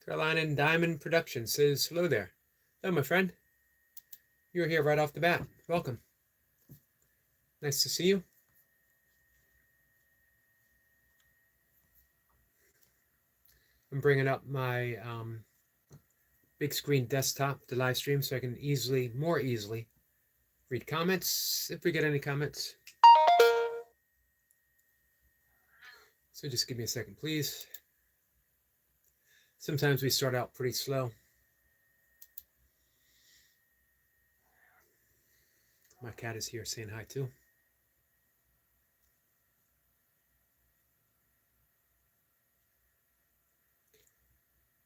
Carolina and Diamond Productions says, hello there. Hello, my friend. You're here right off the bat. Welcome. Nice to see you. I'm bringing up my big screen desktop to live stream so I can more easily, read comments if we get any comments. So just give me a second, please. Sometimes we start out pretty slow. My cat is here saying hi too.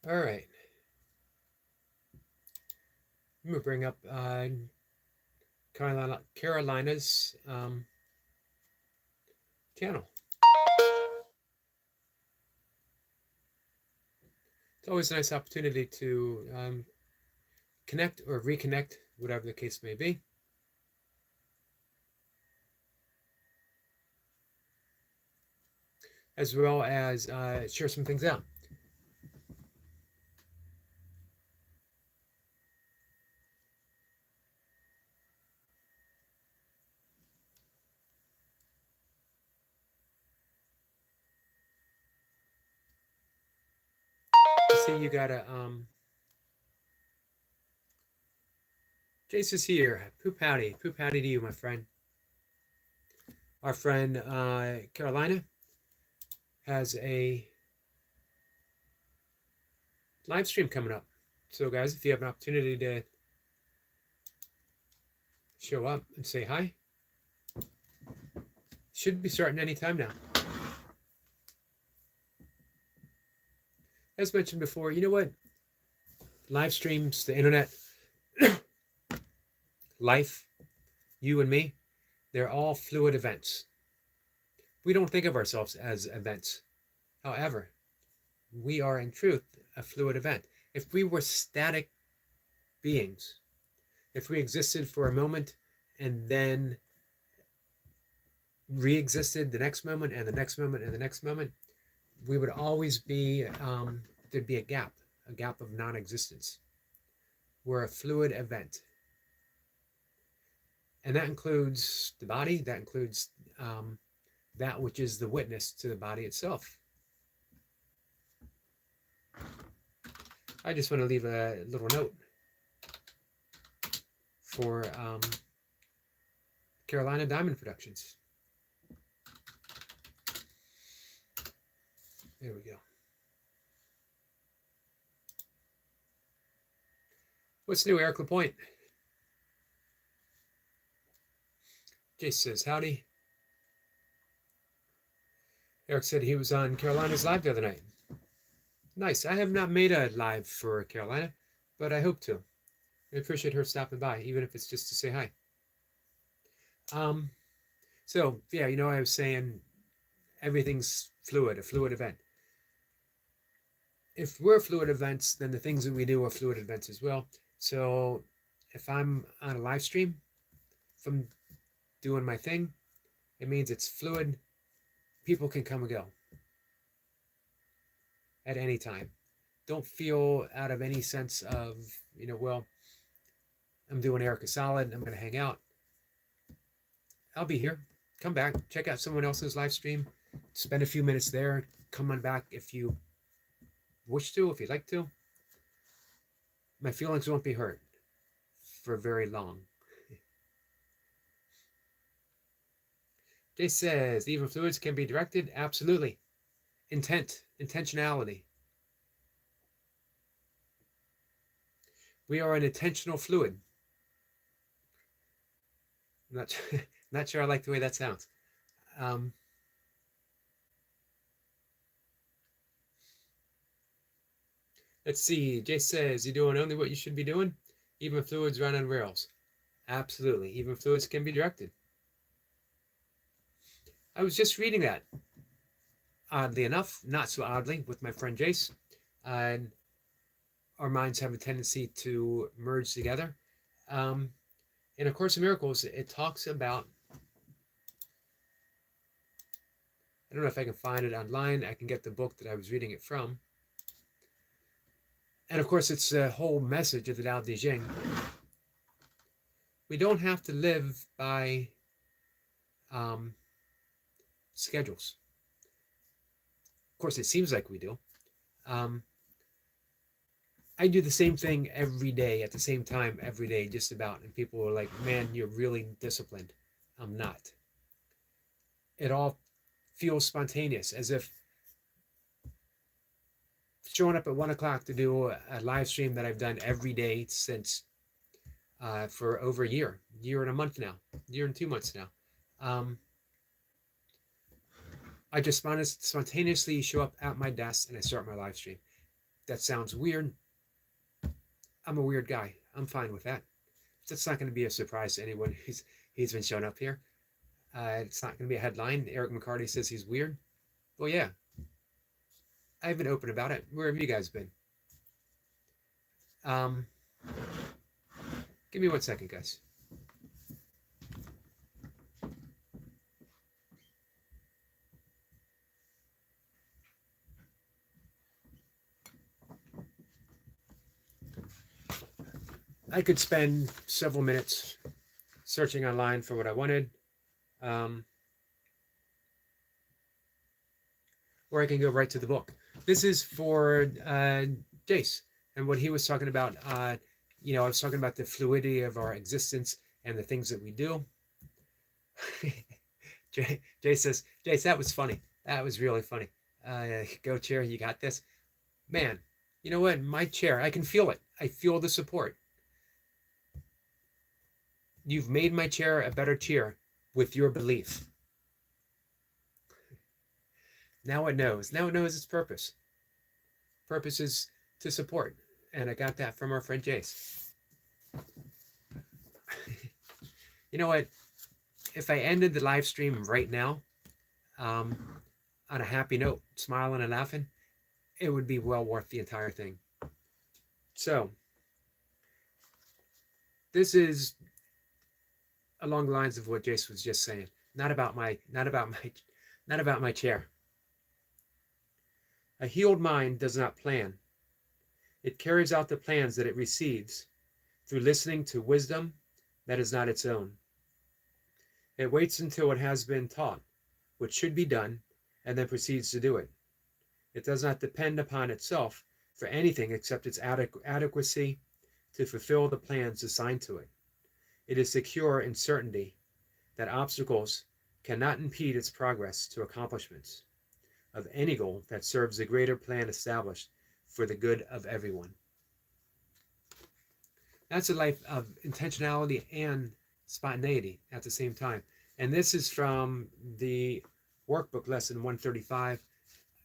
All right. I'm going to bring up Carolina's channel. It's always a nice opportunity to connect or reconnect, whatever the case may be. As well as share some things out. See, you got a Jace is here. Poop howdy to you, my friend. Our friend Carolina has a live stream coming up. So, guys, if you have an opportunity to show up and say hi, should be starting anytime now. As mentioned before, you know what? Live streams, the internet, life, you and me, they're all fluid events. We don't think of ourselves as events. However, we are in truth a fluid event. If we were static beings, if we existed for a moment and then re-existed the next moment and the next moment and the next moment, we would always be, there'd be a gap of non-existence. We're a fluid event. And that includes the body, that includes that which is the witness to the body itself. I just want to leave a little note for Carolina Diamond Productions. There we go. What's new, Eric LaPointe? Jace says, howdy. Eric said he was on Carolina's live the other night. Nice. I have not made a live for Carolina, but I hope to. I appreciate her stopping by, even if it's just to say hi. So, yeah, you know, I was saying everything's fluid, a fluid event. If we're fluid events, then the things that we do are fluid events as well. So if I'm on a live stream, if I'm doing my thing, it means it's fluid. People can come and go at any time. Don't feel out of any sense of, you know, well, I'm doing Erica Solid and I'm going to hang out. I'll be here. Come back. Check out someone else's live stream. Spend a few minutes there. Come on back if you wish to, if you'd like to. My feelings won't be hurt for very long. Jay says, even fluids can be directed? Absolutely. Intent, intentionality. We are an intentional fluid. I'm not sure I like the way that sounds. Let's see. Jay says, you're doing only what you should be doing? Even fluids run on rails. Absolutely. Even fluids can be directed. I was just reading that. Oddly enough, not so oddly, with my friend Jace. And our minds have a tendency to merge together. In A Course in Miracles, it talks about, I don't know if I can find it online. I can get the book that I was reading it from. And of course, it's the whole message of the Tao Te Ching. We don't have to live by schedules. Of course, it seems like we do. I do the same thing every day at the same time every day, just about. And people are like, man, you're really disciplined. I'm not. It all feels spontaneous, as if showing up at 1 o'clock to do a live stream that I've done every day since for over a year and a month now, year and 2 months now. I just spontaneously show up at my desk and I start my live stream. That sounds weird. I'm a weird guy. I'm fine with that. That's not going to be a surprise to anyone who's been showing up here. It's not going to be a headline. Eric McCarty says he's weird. Well, yeah. I've been open about it. Where have you guys been? Give me 1 second, guys. I could spend several minutes searching online for what I wanted. Or I can go right to the book. This is for Jace and what he was talking about. I was talking about the fluidity of our existence and the things that we do. Jace says, Jace, that was funny. That was really funny. Go chair, you got this. Man, you know what? My chair, I can feel it. I feel the support. You've made my chair a better chair with your belief. Now it knows. Now it knows its purpose. Purpose is to support. And I got that from our friend Jace. You know what? If I ended the live stream right now on a happy note, smiling and laughing, it would be well worth the entire thing. So, this is along the lines of what Jace was just saying. Not about my chair. A healed mind does not plan. It carries out the plans that it receives through listening to wisdom that is not its own. It waits until it has been taught what should be done and then proceeds to do it. It does not depend upon itself for anything except its adequacy to fulfill the plans assigned to it. It is secure in certainty that obstacles cannot impede its progress to accomplishments of any goal that serves the greater plan established for the good of everyone. That's a life of intentionality and spontaneity at the same time. And this is from the workbook lesson 135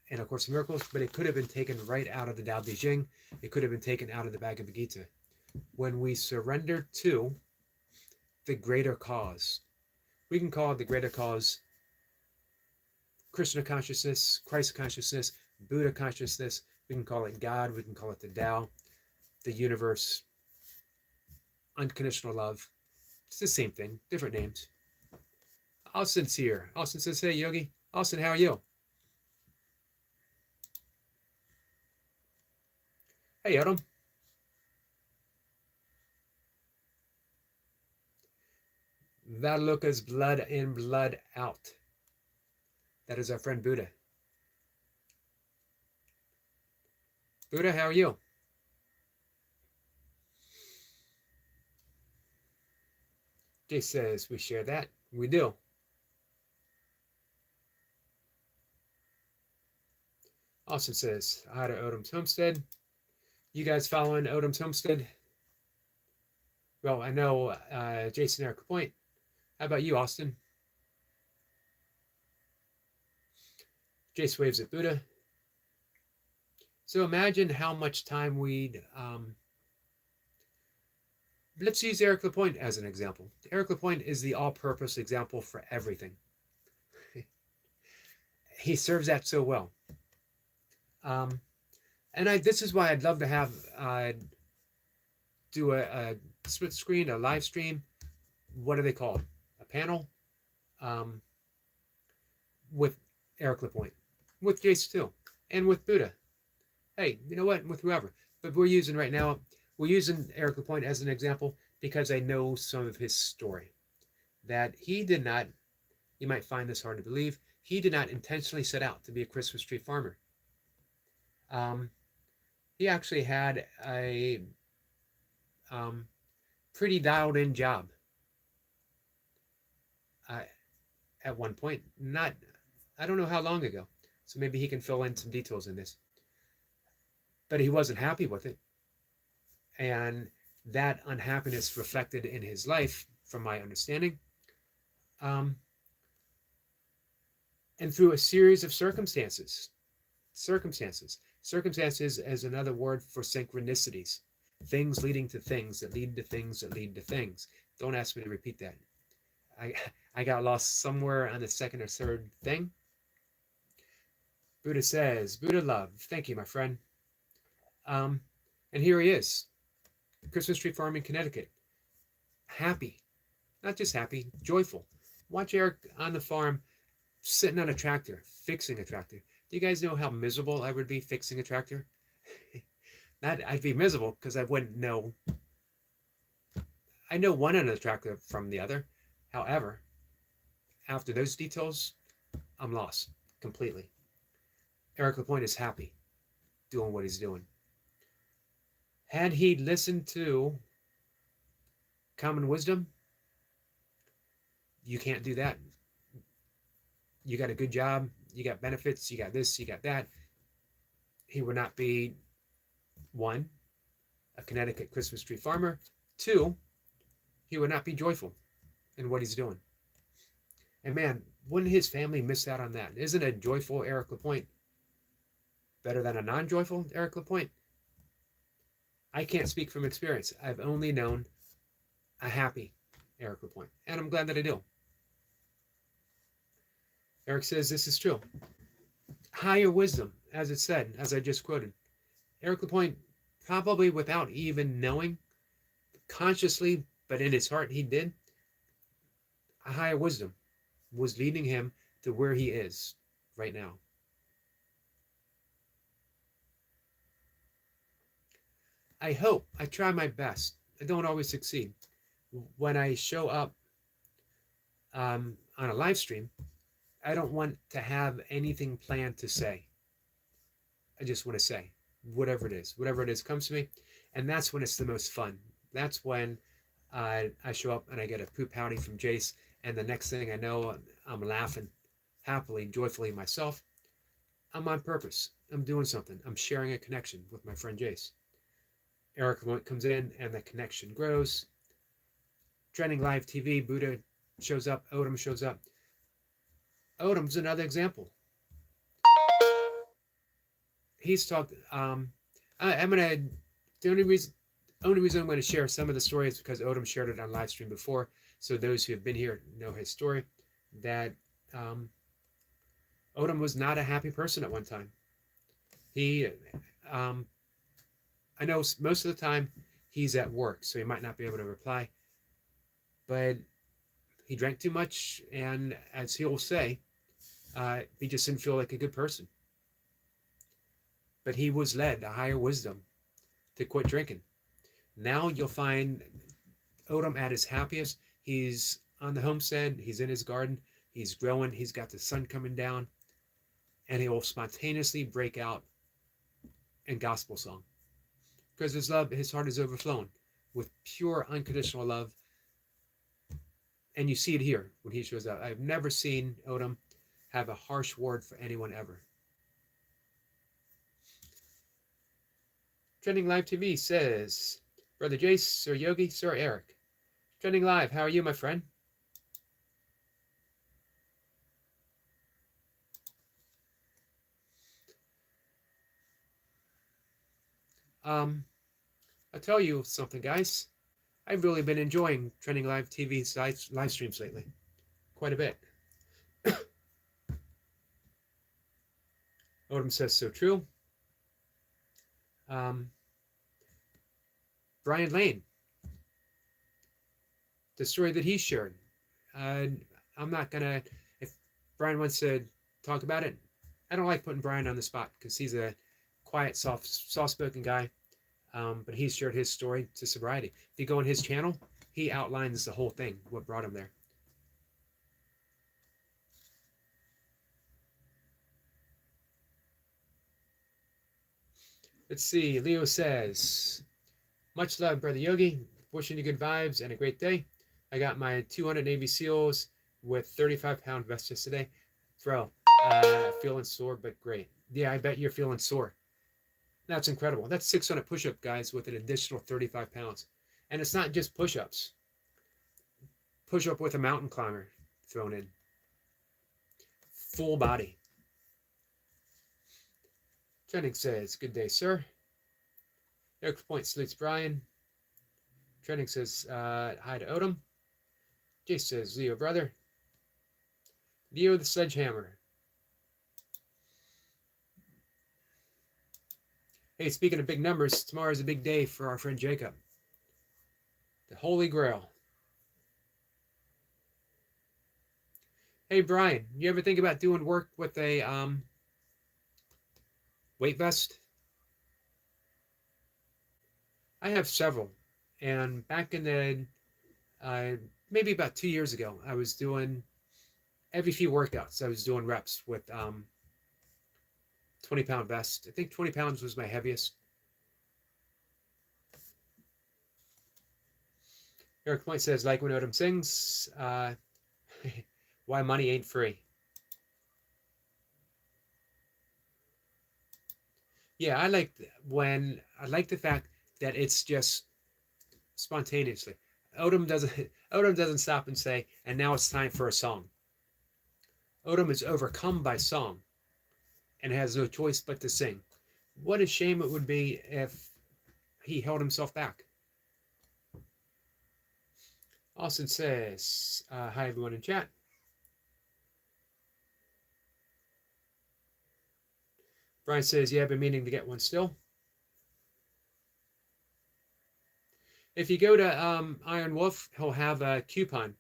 in A Course in Miracles, but it could have been taken right out of the Tao Te Ching. It could have been taken out of the Bhagavad Gita. When we surrender to the greater cause, we can call it the greater cause Krishna consciousness, Christ consciousness, Buddha consciousness. We can call it God. We can call it the Tao, the universe, unconditional love. It's the same thing, different names. Austin's here. Austin says, hey, Yogi. Austin, how are you? Hey, Adam. Vadaluka's blood in, blood out. That is our friend Buddha. Buddha, how are you? Jay says we share that. We do. Austin says, hi to Odom's Homestead. You guys following Odom's Homestead? Well, I know Jason Eric Point. How about you, Austin? Jace waves at Buddha. So imagine how much time we'd... let's use Eric LaPointe as an example. Eric LaPointe is the all-purpose example for everything. He serves that so well. And this is why I'd love to have do a split screen, a live stream. What are they called? A panel with Eric LaPointe, with Jace too, and with Buddha. Hey, you know what? With whoever. But we're using Eric LaPointe as an example because I know some of his story. That he did not, you might find this hard to believe, he did not intentionally set out to be a Christmas tree farmer. Um, he actually had a um, pretty dialed in job uh, at one point. Not, I don't know how long ago. So maybe he can fill in some details in this. But he wasn't happy with it. And that unhappiness reflected in his life, from my understanding, um, and through a series of circumstances. Circumstances is another word for synchronicities. Things leading to things that lead to things that lead to things. Don't ask me to repeat that. I, I got lost somewhere on the second or third thing. Buddha says, Buddha love. Thank you, my friend. Um, and here he is, Christmas tree farm in Connecticut. Happy. Not just happy, joyful. Watch Eric on the farm sitting on a tractor, fixing a tractor. Do you guys know how miserable I would be fixing a tractor? Not, I'd be miserable because I wouldn't know. I know one end of the tractor from the other. However, after those details, I'm lost completely. Eric LaPointe is happy doing what he's doing. Had he listened to common wisdom, you can't do that. You got a good job, you got benefits, you got this, you got that. He would not be, one, a Connecticut Christmas tree farmer. Two, he would not be joyful in what he's doing. And man, wouldn't his family miss out on that? Isn't a joyful Eric LaPointe better than a non-joyful Eric LaPointe? I can't speak from experience. I've only known a happy Eric LaPointe, and I'm glad that I do. Eric says this is true. Higher wisdom, as it said, as I just quoted. Eric LaPointe, probably without even knowing, consciously, but in his heart he did, a higher wisdom was leading him to where he is right now. I hope, I try my best. I don't always succeed. When I show up on a live stream, I don't want to have anything planned to say. I just want to say whatever it is comes to me. And that's when it's the most fun. That's when I show up and I get a poop howdy from Jace. And the next thing I know, I'm laughing happily, joyfully myself. I'm on purpose. I'm doing something. I'm sharing a connection with my friend Jace. Eric comes in and the connection grows. Trending Live TV, Buddha shows up, Odom shows up. Odom's another example. He's talked. I'm gonna. The only reason I'm going to share some of the stories is because Odom shared it on live stream before. So those who have been here know his story. That Odom was not a happy person at one time. He, I know most of the time he's at work, so he might not be able to reply. But he drank too much, and as he'll say, he just didn't feel like a good person. But he was led to higher wisdom to quit drinking. Now you'll find Odom at his happiest. He's on the homestead, he's in his garden, he's growing, he's got the sun coming down, and he will spontaneously break out in gospel song. Because his heart is overflowing with pure, unconditional love. And you see it here when he shows up. I've never seen Odom have a harsh word for anyone ever. Trending Live TV says, Brother Jace, Sir Yogi, Sir Eric. Trending Live, how are you, my friend? I'll tell you something, guys. I've really been enjoying Trending Live TV's live streams lately. Quite a bit. Odom says so true. Brian Lane, the story that he shared. I'm not gonna, if Brian wants to talk about it, I don't like putting Brian on the spot because he's a quiet, soft-spoken guy. But he's shared his story to sobriety. If you go on his channel, he outlines the whole thing, what brought him there. Let's see. Leo says, much love, Brother Yogi. Wishing you good vibes and a great day. I got my 200 Navy SEALs with 35-pound vest yesterday. Bro, feeling sore, but great. Yeah, I bet you're feeling sore. That's incredible. That's 600 push-up guys with an additional 35 pounds. And it's not just push-ups. Push-up with a mountain climber thrown in. Full body. Trending says, good day, sir. Eric Point salutes Brian. Trending says, hi to Odom. Jay says, Leo, brother. Leo the Sledgehammer. Hey, speaking of big numbers, tomorrow is a big day for our friend Jacob. The Holy Grail. Hey, Brian, you ever think about doing work with a weight vest? I have several. And back in the, maybe about 2 years ago, I was doing, every few workouts, I was doing reps with 20-pound vest. I think 20 pounds was my heaviest. Eric Point says, like when Odom sings, why money ain't free. Yeah, I like the fact that it's just spontaneously. Odom doesn't stop and say, and now it's time for a song. Odom is overcome by song and has no choice but to sing. What a shame it would be if he held himself back. Austin says, hi everyone in chat. Brian says, yeah, I've been meaning to get one still. If you go to Iron Wolf, he'll have a coupon.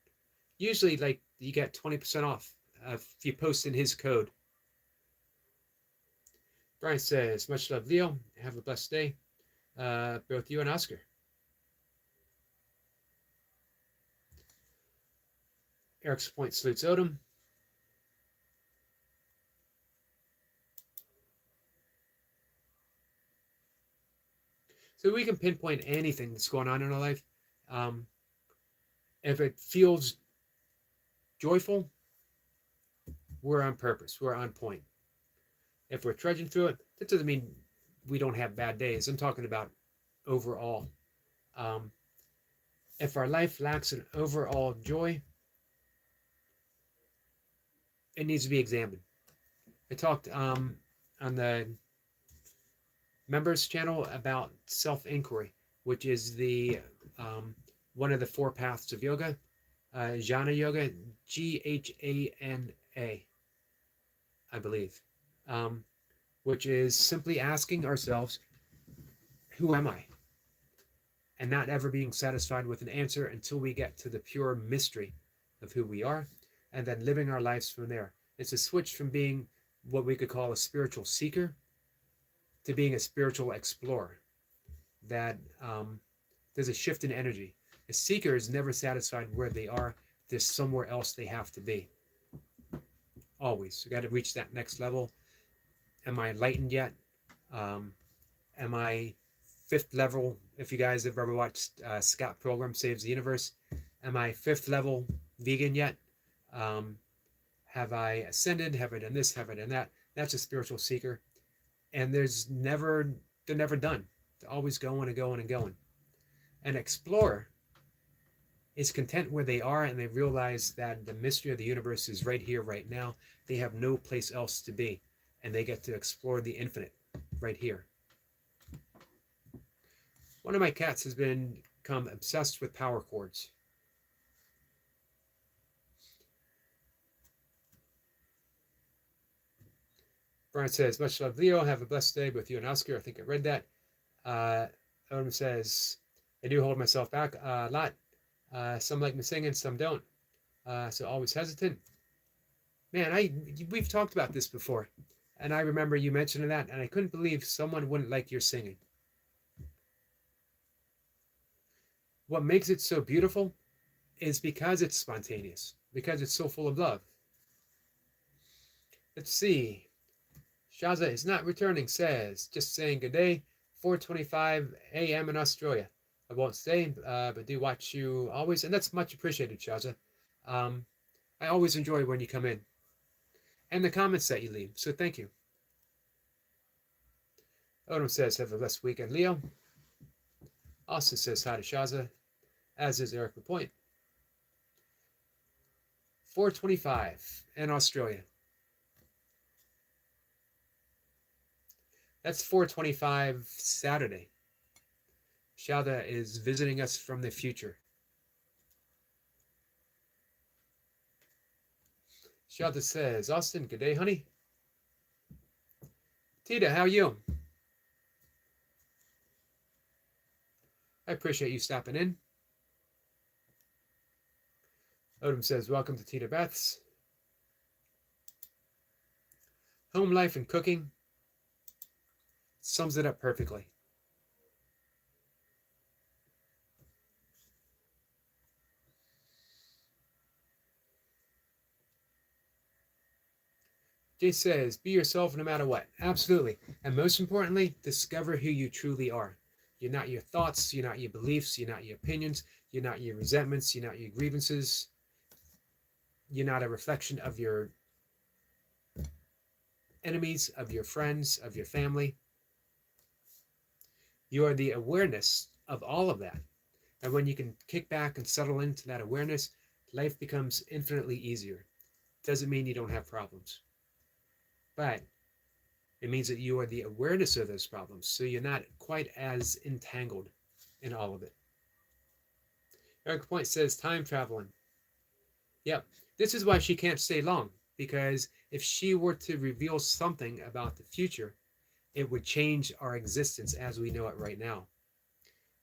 Usually, like, you get 20% off if you post in his code. Brian says, much love, Leo. Have a blessed day. Both you and Oscar. Eric's Point salutes Odom. So we can pinpoint anything that's going on in our life. If it feels joyful, we're on purpose. We're on point. If we're trudging through it, that doesn't mean we don't have bad days. I'm talking about overall. If our life lacks an overall joy, it needs to be examined. I talked on the members channel about self-inquiry, which is the one of the 4 paths of yoga, Jnana Yoga, G-H-A-N-A, I believe, which is simply asking ourselves, who am I? And not ever being satisfied with an answer until we get to the pure mystery of who we are, and then living our lives from there. It's a switch from being what we could call a spiritual seeker to being a spiritual explorer. That there's a shift in energy. A seeker is never satisfied where they are. There's somewhere else they have to be. Always. You got to reach that next level. Am I enlightened yet? Am I 5th level? If you guys have ever watched Scott Pilgrim Saves the Universe, am I 5th level vegan yet? Have I ascended? Have I done this? Have I done that? That's a spiritual seeker. And they're never done. They're always going and going and going. An explorer is content where they are, and they realize that the mystery of the universe is right here, right now. They have no place else to be, and they get to explore the infinite right here. One of my cats has become obsessed with power chords. Brian says, much love, Leo. Have a blessed day with you and Oscar. I think I read that. Odom says, I do hold myself back a lot. Some like me singing, some don't. So always hesitant. Man, we've talked about this before. And I remember you mentioning that, and I couldn't believe someone wouldn't like your singing. What makes it so beautiful is because it's spontaneous, because it's so full of love. Let's see. Shaza is not returning, says, just saying good day, 4:25 a.m. in Australia. I won't stay, but do watch you always, and that's much appreciated, Shaza. Um, I always enjoy when you come in and the comments that you leave, so thank you. Odom says, have a blessed weekend, Leo. Austin says hi to Shaza, as is Eric Lapointe. 4:25 in Australia. That's 4:25 Saturday. Shaza is visiting us from the future. Shaza says, Austin, good day, honey. Tita, how are you? I appreciate you stopping in. Odom says, welcome to Tita Beth's. Home life and cooking sums it up perfectly. Jay says, be yourself no matter what. Absolutely. And most importantly, discover who you truly are. You're not your thoughts, you're not your beliefs, you're not your opinions, you're not your resentments, you're not your grievances. You're not a reflection of your enemies, of your friends, of your family. You are the awareness of all of that. And when you can kick back and settle into that awareness, life becomes infinitely easier. Doesn't mean you don't have problems, but it means that you are the awareness of those problems, so you're not quite as entangled in all of it. Eric Point says, time traveling. Yep, this is why she can't stay long, because if she were to reveal something about the future, it would change our existence as we know it right now.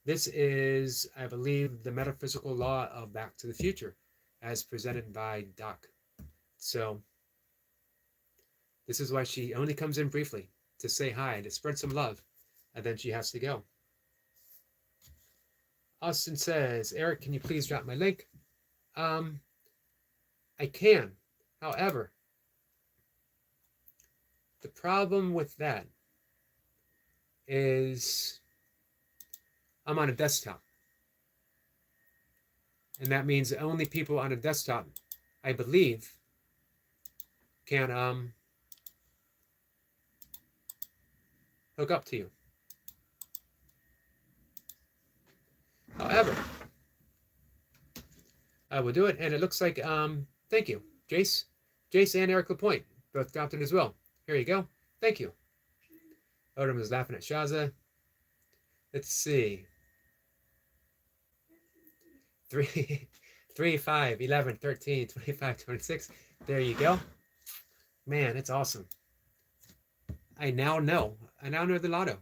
This is, I believe, the metaphysical law of Back to the Future, as presented by Doc. So this is why she only comes in briefly to say hi, to spread some love, and then she has to go. Austin says, Eric, can you please drop my link? I can. However, the problem with that is I'm on a desktop. And that means only people on a desktop, I believe, can hook up to you. However, I will do it, and it looks like, thank you, Jace. Jace and Eric Lapointe both dropped in as well. Here you go. Thank you. Odom is laughing at Shaza. Let's see. 3, 5, 11, 13, 25, 26. There you go. Man, it's awesome. I now know. I now know the lotto.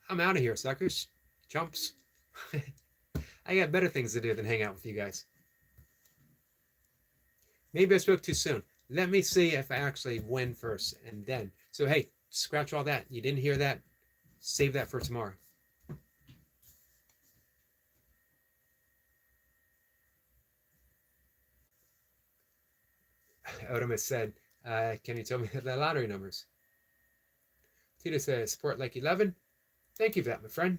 I'm out of here, suckers. Chumps. I got better things to do than hang out with you guys. Maybe I spoke too soon. Let me see if I actually win first, and then. So, hey, scratch all that. You didn't hear that? Save that for tomorrow. Odom has said, can you tell me the lottery numbers? Tita says, support like 11. Thank you for that, my friend.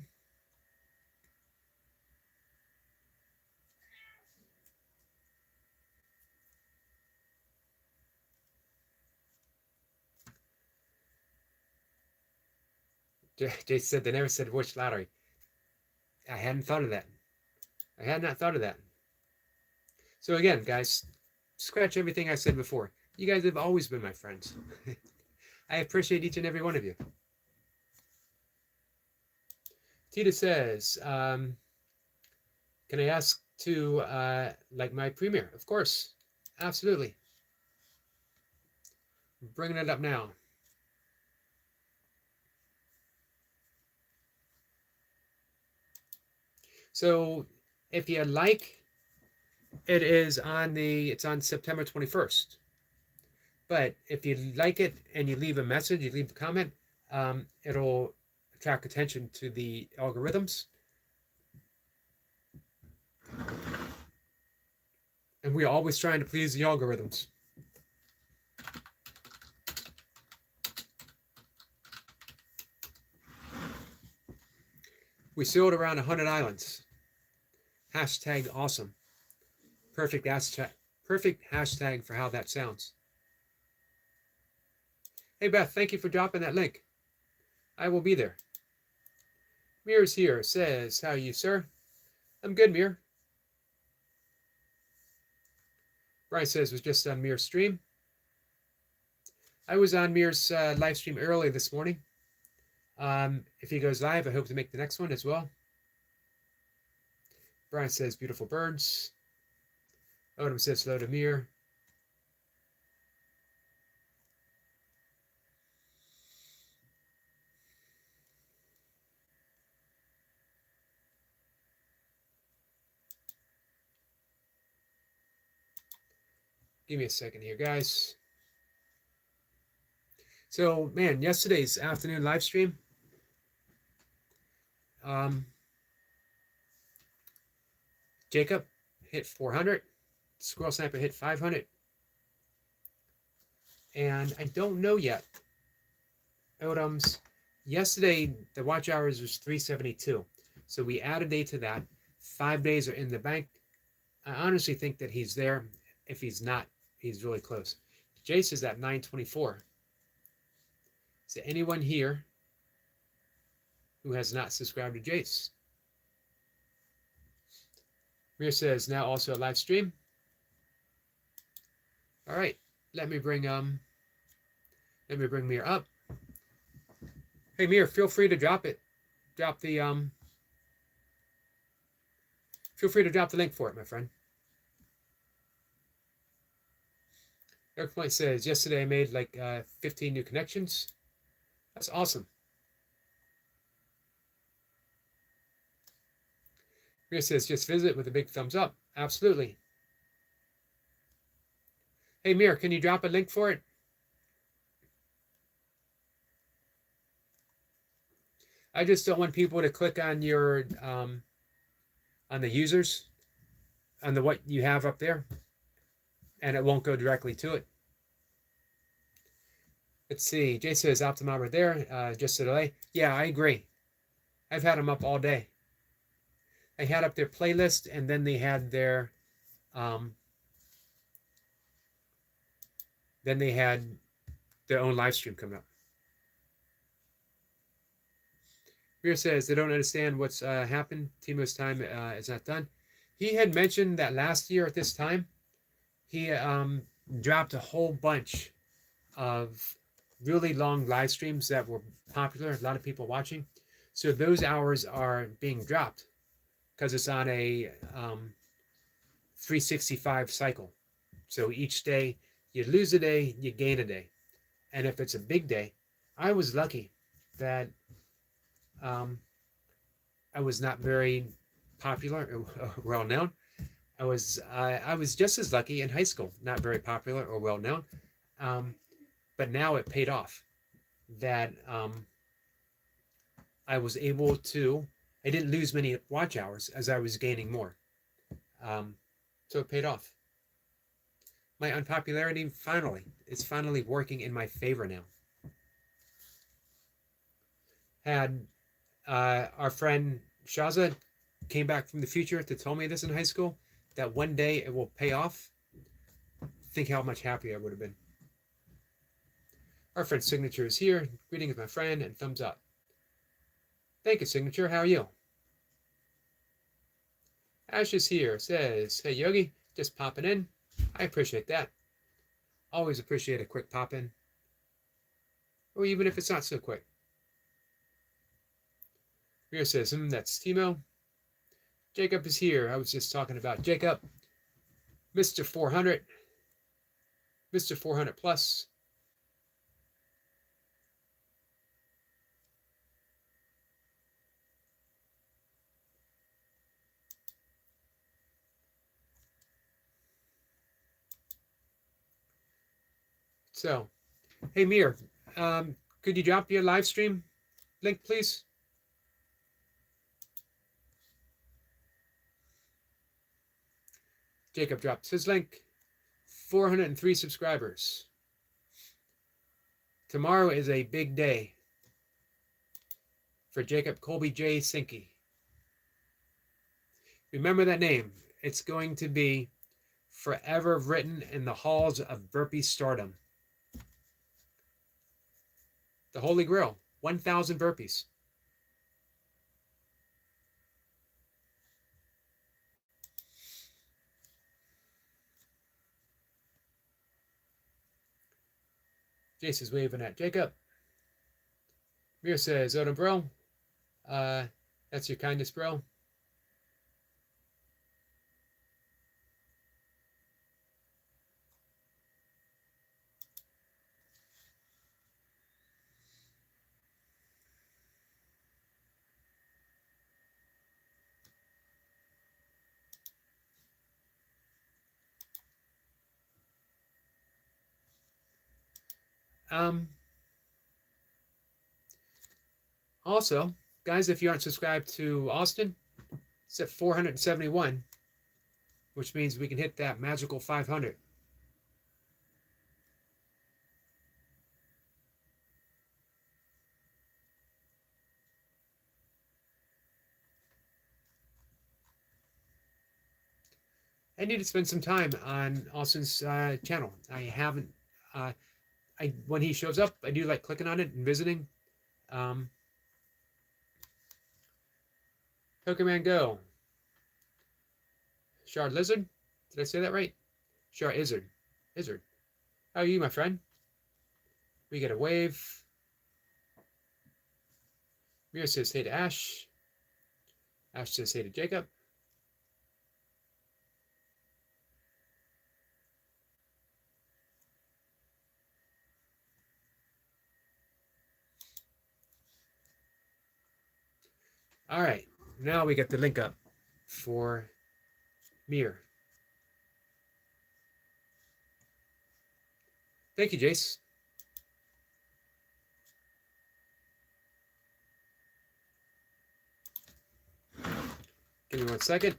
Jay said they never said which lottery. I hadn't thought of that. I had not thought of that. So again, guys, scratch everything I said before. You guys have always been my friends. I appreciate each and every one of you. Tita says, can I ask to like my premiere? Of course. Absolutely. I'm bringing it up now. So if you like, it's on September 21st. But if you like it and you leave a message, you leave a comment, it'll attract attention to the algorithms. And we're always trying to please the algorithms. We sailed around 100 islands. Hashtag awesome. Perfect hashtag for how that sounds. Hey Beth, thank you for dropping that link. I will be there. Mir's here, says, how are you, sir? I'm good, Mir. Brian says, was just on Mir's stream. I was on Mir's live stream early this morning. If he goes live, I hope to make the next one as well. Brian says, beautiful birds. Odom says, hello to Mir. Give me a second here, guys. So, man, yesterday's afternoon live stream, Jacob hit 400. Squirrel Sniper hit 500. And I don't know yet. Odom's, yesterday, the watch hours was 372. So we add a day to that. 5 days are in the bank. I honestly think that he's there. If he's not, he's really close. Jace is at 924. Is there anyone here who has not subscribed to Jace? Mir says, now also a live stream. All right, let me bring Mir up. Hey Mir, feel free to drop it. Feel free to drop the link for it, my friend. Eric Point says, yesterday I made like 15 new connections. That's awesome. Mir says, just visit with a big thumbs up. Absolutely. Hey Mir, can you drop a link for it? I just don't want people to click on your on the users, on the what you have up there, and it won't go directly to it. Let's see. Jay says Optimometer there, just a delay. Yeah, I agree. I've had them up all day. I had up their playlist, and then they had their own live stream coming up. Mir says they don't understand what's happened. Timo's time is not done. He had mentioned that last year at this time, he dropped a whole bunch of really long live streams that were popular, a lot of people watching. So those hours are being dropped because it's on a 365 cycle. So each day you lose a day, you gain a day. And if it's a big day, I was lucky that I was not very popular or well known. I was just as lucky in high school, not very popular or well known. But now it paid off that I was able to, I didn't lose many watch hours as I was gaining more. So it paid off. My unpopularity it's finally working in my favor now. Had our friend Shaza came back from the future to tell me this in high school, that one day it will pay off, think how much happier I would have been. Our friend Signature is here. Greetings, my friend, and thumbs up. Thank you, Signature. How are you? Ash is here. Says, hey, Yogi, just popping in. I appreciate that. Always appreciate a quick pop in. Or even if it's not so quick. Mir says, that's Timo. Jacob is here. I was just talking about Jacob. Mr. 400. Mr. 400 plus. So, hey Mir, could you drop your live stream link, please? Jacob dropped his link. 403 subscribers. Tomorrow is a big day for Jacob Colby J. Sinke. Remember that name. It's going to be forever written in the halls of burpee stardom. The Holy Grail, 1,000 burpees. Jace is waving at Jacob. Mir says, Odin bro, that's your kindness, bro. Also, guys, if you aren't subscribed to Austin, it's at 471, which means we can hit that magical 500. I need to spend some time on Austin's channel. I haven't. When he shows up, I do like clicking on it and visiting. Pokemon Go. Shard Lizard. Did I say that right? Shard Izzard. Izzard. How are you, my friend? We get a wave. Mira says hey to Ash. Ash says hey to Jacob. All right, now we get the link up for Mir. Thank you, Jace. Give me 1 second.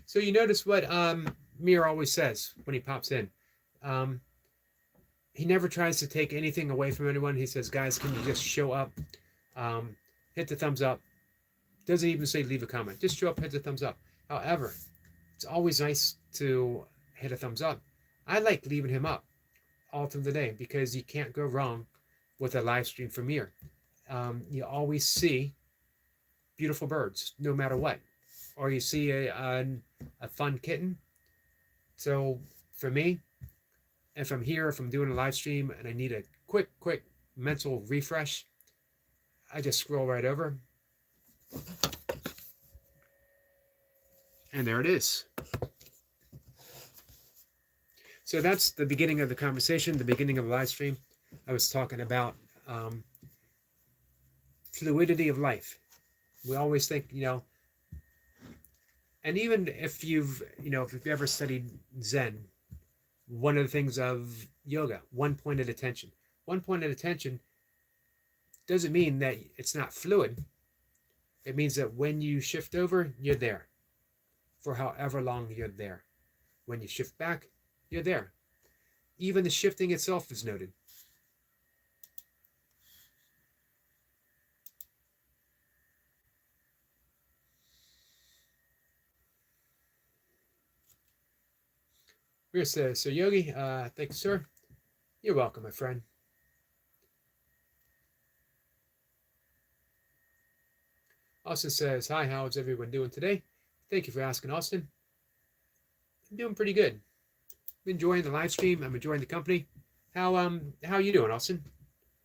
So you notice what Mir always says when he pops in. He never tries to take anything away from anyone. He says, guys, can you just show up? Hit the thumbs up. Doesn't even say leave a comment. Just show up, hit the thumbs up. However, it's always nice to hit a thumbs up. I like leaving him up all through the day because you can't go wrong with a live stream from Mir. You always see beautiful birds, no matter what. Or you see a fun kitten. So for me, if I'm here, if I'm doing a live stream and I need a quick mental refresh, I just scroll right over. And there it is. So that's the beginning of the conversation, the beginning of the live stream. I was talking about fluidity of life. We always think, and even if you've ever studied Zen, one of the things of yoga, one pointed attention. One pointed attention doesn't mean that it's not fluid. It means that when you shift over, you're there for however long you're there. When you shift back, you're there. Even the shifting itself is noted. Mir says, so Yogi, thank you, sir. You're welcome, my friend. Austin says, hi, how's everyone doing today? Thank you for asking, Austin. I'm doing pretty good. I'm enjoying the live stream. I'm enjoying the company. How are you doing, Austin?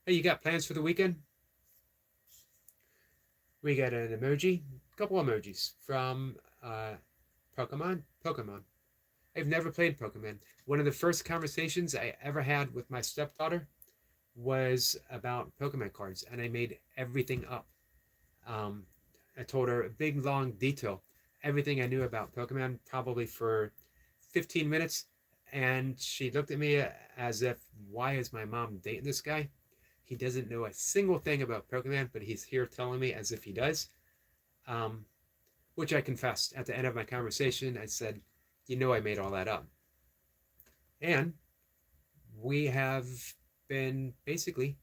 Hey, you got plans for the weekend? We got an emoji, a couple emojis from Pokemon. I've never played Pokemon. One of the first conversations I ever had with my stepdaughter was about Pokemon cards, and I made everything up. I told her a big, long detail. everything I knew about Pokemon probably for 15 minutes. And she looked at me as if, why is my mom dating this guy? He doesn't know a single thing about Pokemon, but he's here telling me as if he does. Um, which I confessed at the end of my conversation. I said, I made all that up. And we have been basically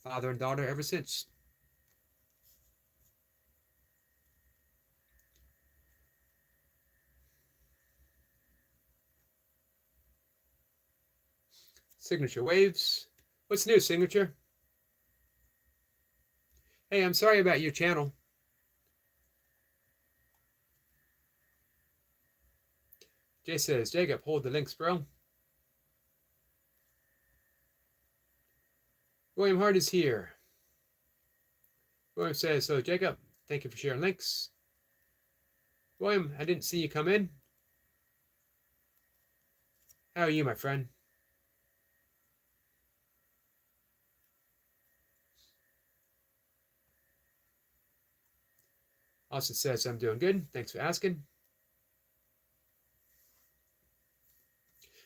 father and daughter ever since. Signature Waves. What's new, Signature? Hey, I'm sorry about your channel. Jay says, Jacob, hold the links, bro. William Hart is here. William says, so Jacob, thank you for sharing links. William, I didn't see you come in. How are you, my friend? Austin says, I'm doing good. Thanks for asking.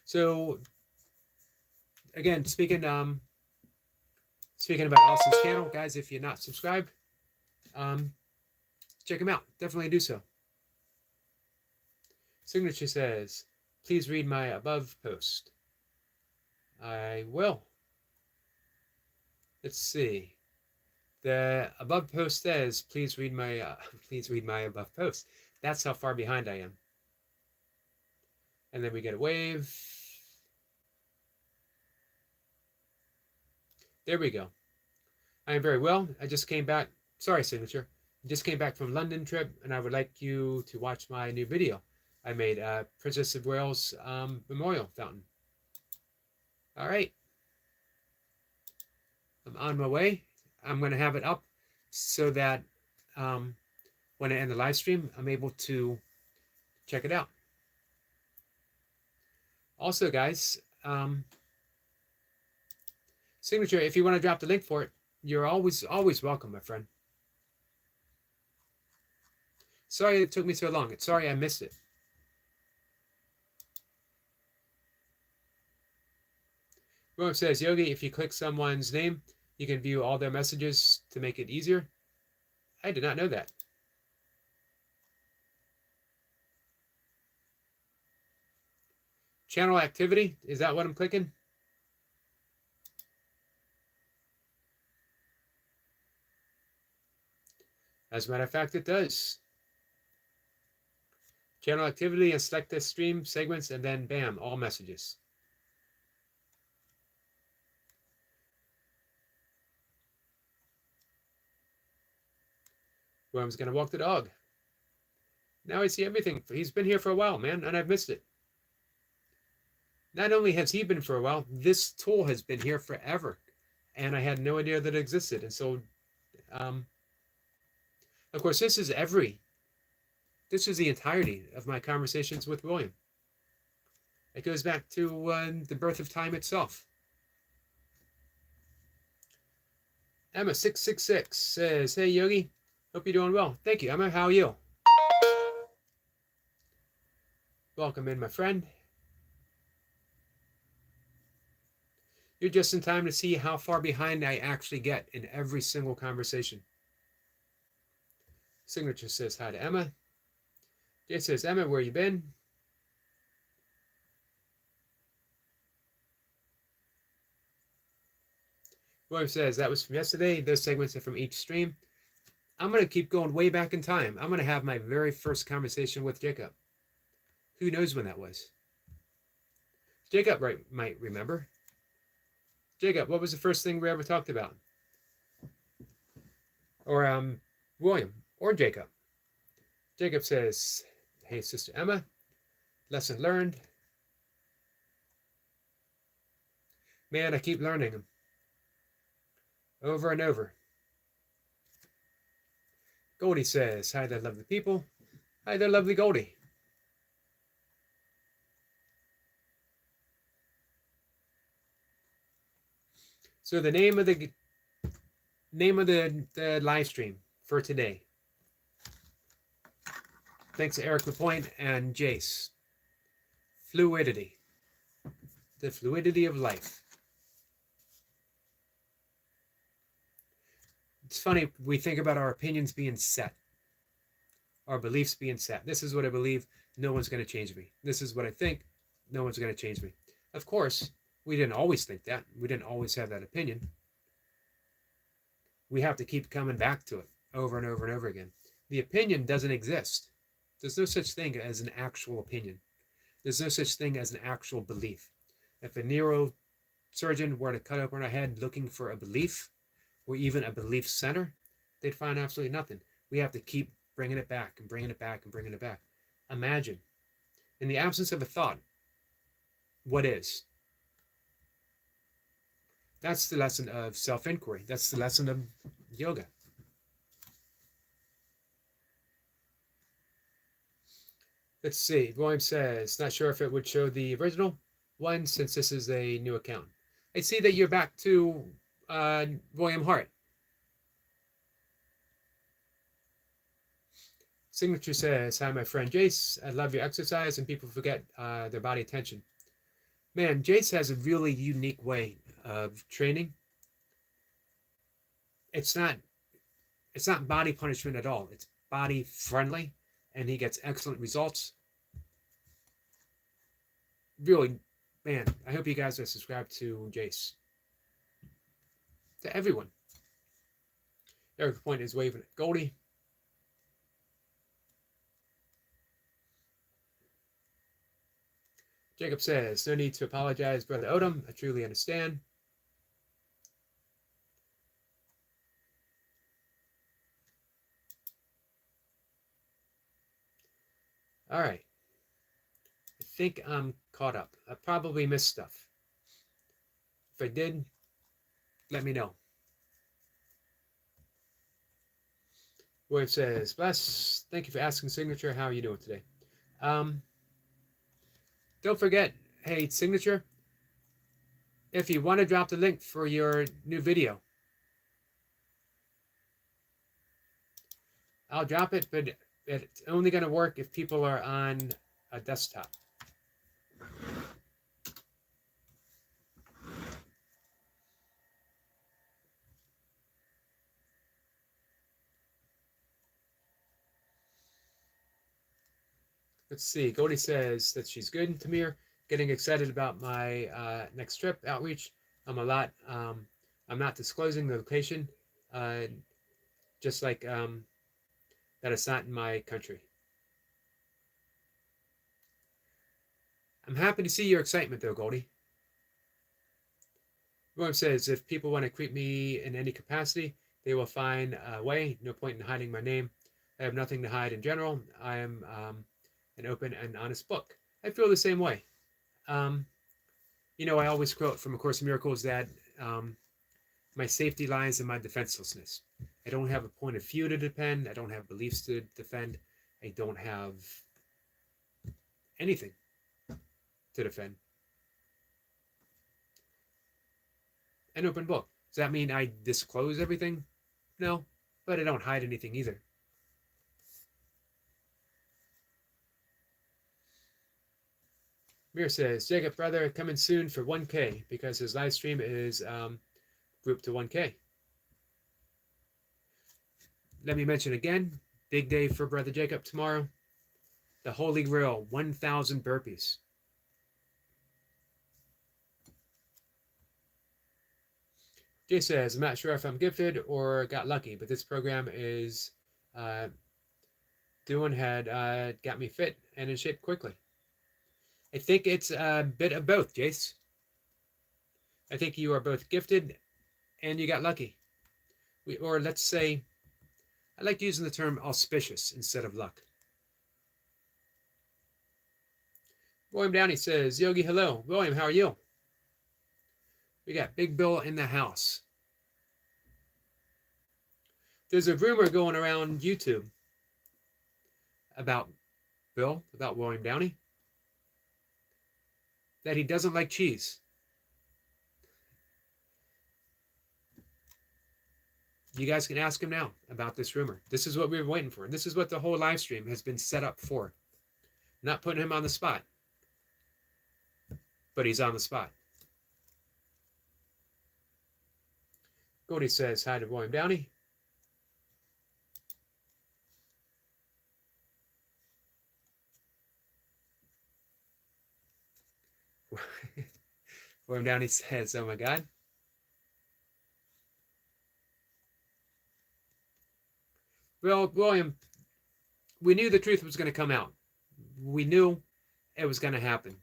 So, again, speaking about Austin's channel, guys, if you're not subscribed, check him out. Definitely do so. Signature says, please read my above post. I will. Let's see. The above post says, please read my above post. That's how far behind I am. And then we get a wave. There we go. I am very well. I just came back. Sorry, Signature. I just came back from London trip, and I would like you to watch my new video I made, Princess of Wales Memorial Fountain. All right. I'm on my way. I'm going to have it up so that when I end the live stream, I'm able to check it out. Also, guys, Signature, if you want to drop the link for it, you're always welcome, my friend. Sorry it took me so long. Sorry I missed it. William says, Yogi, if you click someone's name, you can view all their messages to make it easier. I did not know that. Channel activity, is that what I'm clicking? As a matter of fact, it does. Channel activity, and select the stream segments, and then bam, all messages. William's gonna walk the dog. Now I see everything. He's been here for a while, man, and I've missed it. Not only has he been for a while, this tool has been here forever, and I had no idea that it existed. And so, of course, this is the entirety of my conversations with William. It goes back to the birth of time itself. Emma666 says, hey, Yogi, hope you're doing well. Thank you, Emma. How are you? Welcome in, my friend. You're just in time to see how far behind I actually get in every single conversation. Signature says hi to Emma. Jay says, Emma, where you been? William says, that was from yesterday. Those segments are from each stream. I'm going to keep going way back in time. I'm going to have my very first conversation with Jacob. Who knows when that was? Jacob might remember. Jacob, what was the first thing we ever talked about? Or William, or Jacob. Jacob says, hey, Sister Emma, lesson learned. Man, I keep learning them. Over and over. Goldie says, hi there, lovely people. Hi there, lovely Goldie. So the name of the live stream for today Thanks to Eric LaPointe and Jace. Fluidity. The fluidity of life. It's funny, we think about our opinions being set, our beliefs being set. This is what I believe, no one's going to change me. This is what I think, no one's going to change me. Of course, we didn't always think that. We didn't always have that opinion. We have to keep coming back to it over and over and over again. The opinion doesn't exist. There's no such thing as an actual opinion. There's no such thing as an actual belief. If a neurosurgeon were to cut open our head looking for a belief, or even a belief center, they'd find absolutely nothing. We have to keep bringing it back and bringing it back and bringing it back. Imagine, in the absence of a thought, what is? That's the lesson of self-inquiry. That's the lesson of yoga. Let's see. William says, not sure if it would show the original one since this is a new account. I see that you're back to William Hart. Signature says, hi, my friend Jace. I love your exercise and people forget their body attention. Man, Jace has a really unique way of training. It's not body punishment at all. It's body friendly, and he gets excellent results. Really, man, I hope you guys are subscribed to Jace. To everyone. Eric Point is waving at Goldie. Jacob says, no need to apologize, Brother Odom. I truly understand. All right. I think I'm caught up. I probably missed stuff. If I did, let me know. William says, bless. Thank you for asking Signature. How are you doing today? Don't forget, hey, Signature, if you want to drop the link for your new video, I'll drop it, but it's only going to work if people are on a desktop. Let's see. Goldie says that she's good. Tamir, getting excited about my next trip outreach. I'm not disclosing the location, just like that it's not in my country. I'm happy to see your excitement, though, Goldie. William says, if people want to creep me in any capacity, they will find a way. No point in hiding my name. I have nothing to hide in general. I am an open and honest book. I feel the same way. You know, I always quote from A Course in Miracles that my safety lies in my defenselessness. I don't have a point of view to defend. I don't have beliefs to defend. I don't have anything to defend. An open book. Does that mean I disclose everything? No, but I don't hide anything either. Mir says, Jacob, brother, coming soon for 1K because his live stream is grouped to 1K. Let me mention again, big day for Brother Jacob tomorrow. The Holy Grail, 1,000 burpees. Jay says, I'm not sure if I'm gifted or got lucky, but this program is got me fit and in shape quickly. I think it's a bit of both, Jace. I think you are both gifted and you got lucky. Or let's say, I like using the term auspicious instead of luck. William Downey says, Yogi, hello. William, how are you? We got Big Bill in the house. There's a rumor going around YouTube about Bill, about William Downey, that he doesn't like cheese. You guys can ask him now about this rumor. This is what we were waiting for. This is what the whole live stream has been set up for. Not putting him on the spot, but he's on the spot. Goldie says hi to William Downey. William Downey says, oh my God. Well, William, we knew the truth was going to come out. We knew it was going to happen.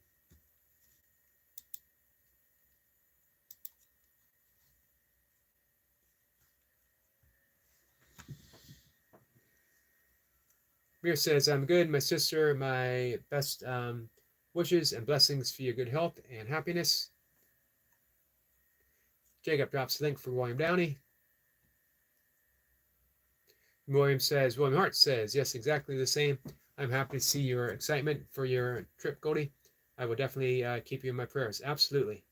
Mir says, I'm good. My sister, my best wishes and blessings for your good health and happiness. Jacob drops the link for William Downey. William Hart says, yes, exactly the same. I'm happy to see your excitement for your trip, Goldie. I will definitely keep you in my prayers. Absolutely.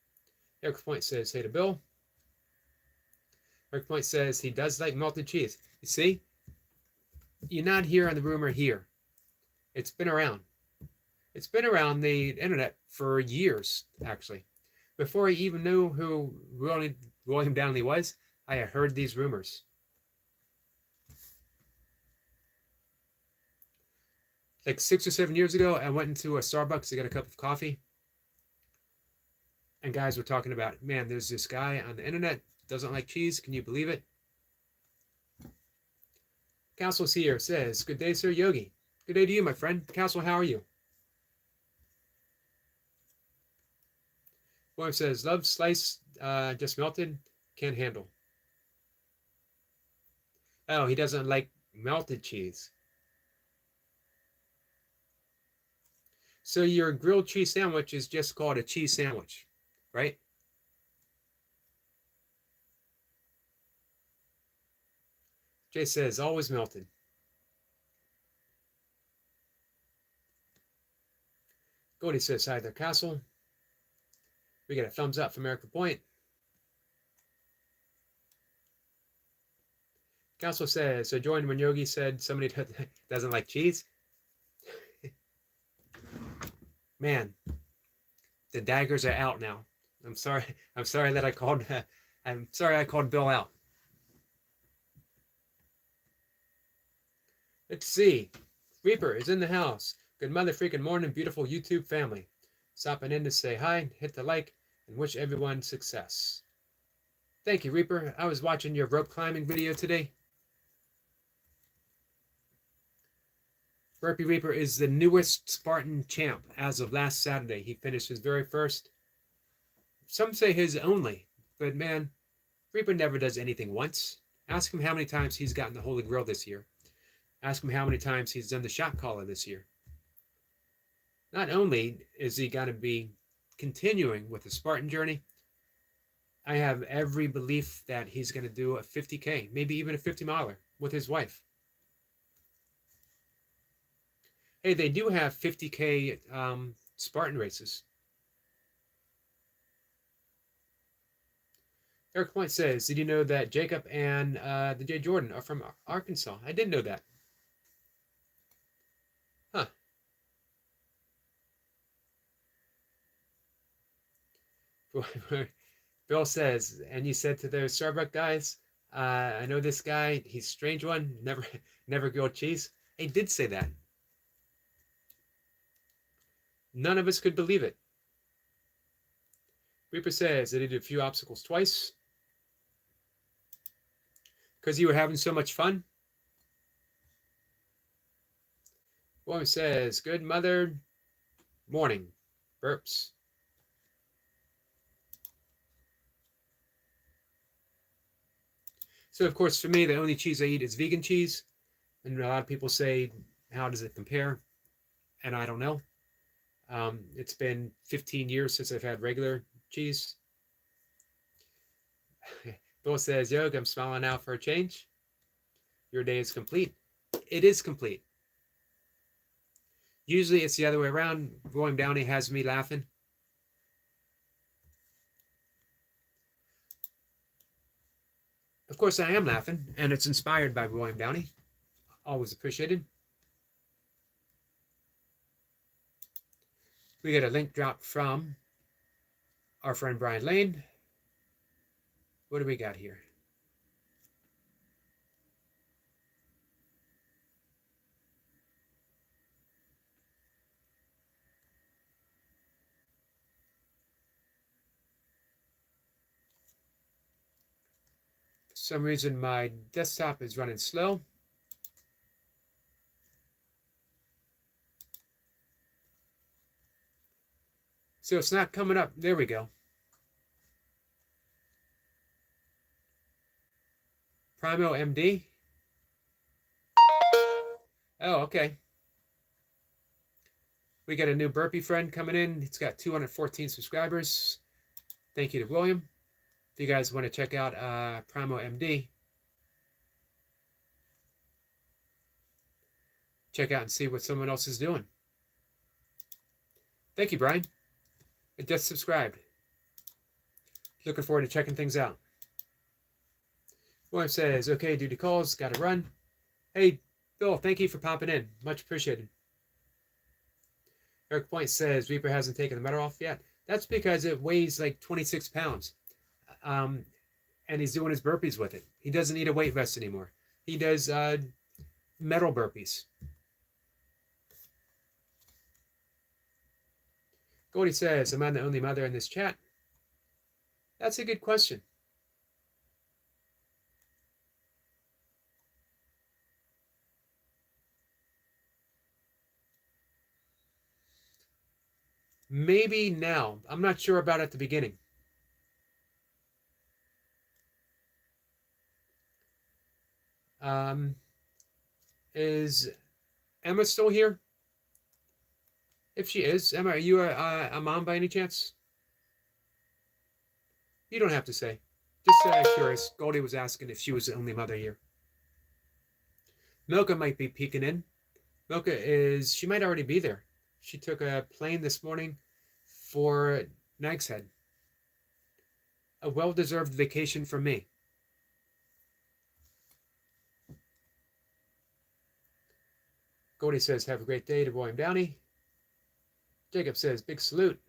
Eric Point says, hey to Bill. Eric Point says he does like melted cheese. You see? You're not hearing the rumor here. It's been around. It's been around the internet for years, actually. Before I even knew who William Downey was, I had heard these rumors. Like 6 or 7 years ago, I went into a Starbucks to get a cup of coffee. And guys were talking about, man, there's this guy on the internet, doesn't like cheese. Can you believe it? Castle's here, says, good day, Sir Yogi. Good day to you, my friend. Castle, how are you? William says, love slice just melted, can't handle. Oh, he doesn't like melted cheese. So your grilled cheese sandwich is just called a cheese sandwich, right? Jay says, always melted. Goldie says, hi there, Castle. We get a thumbs up from Erica Point. Castle says, so joined when Yogi said somebody doesn't like cheese. Man, the daggers are out now. I'm sorry that I called. I'm sorry I called Bill out. Let's see. Reaper is in the house. Good mother freaking morning, beautiful YouTube family. Stopping in to say hi, hit the like, and wish everyone success. Thank you, Reaper. I was watching your rope climbing video today. Burpee Reaper is the newest Spartan champ as of last Saturday. He finished his very first. Some say his only, but man, Reaper never does anything once. Ask him how many times he's gotten the Holy Grail this year. Ask him how many times he's done the shot caller this year. Not only is he going to be continuing with the Spartan journey, I have every belief that he's going to do a 50K, maybe even a 50-miler with his wife. Hey, they do have 50K Spartan races. Eric Point says, did you know that Jacob and the Jay Jordan are from Arkansas? I did know that. Huh. Bill says, and you said to those Starbucks guys, I know this guy, he's a strange one, never grilled cheese. I did say that. None of us could believe it. Reaper says that he did a few obstacles twice. Because you were having so much fun. William says, good mother morning. Burps. So, of course, for me, the only cheese I eat is vegan cheese. And a lot of people say, how does it compare? And I don't know. It's been 15 years since I've had regular cheese. Bill says, Yog, I'm smiling now for a change. Your day is complete. It is complete. Usually it's the other way around. William Downey has me laughing. Of course, I am laughing, and it's inspired by William Downey. Always appreciated. We get a link drop from our friend Brian Lane. What do we got here? For some reason, my desktop is running slow. So it's not coming up. There we go. Primo MD. Oh, okay. We got a new burpee friend coming in. It's got 214 subscribers. Thank you to William. If you guys want to check out Primo MD, check out and see what someone else is doing. Thank you, Brian. I just subscribed. Looking forward to checking things out. William says, okay, duty calls, gotta run. Hey, Bill, thank you for popping in. Much appreciated. Eric Point says, Reaper hasn't taken the metal off yet. That's because it weighs like 26 pounds. And he's doing his burpees with it. He doesn't need a weight vest anymore. He does metal burpees. Goldie says, am I the only mother in this chat? That's a good question. Maybe now. I'm not sure about at the beginning. Is Emma still here? If she is, Emma, are you a mom by any chance? You don't have to say. Just curious. Goldie was asking if she was the only mother here. Milka might be peeking in. Milka is, she might already be there. She took a plane this morning for Nag's Head. A well-deserved vacation for me. Goldie says, have a great day to William Downey. Jacob says, big salute.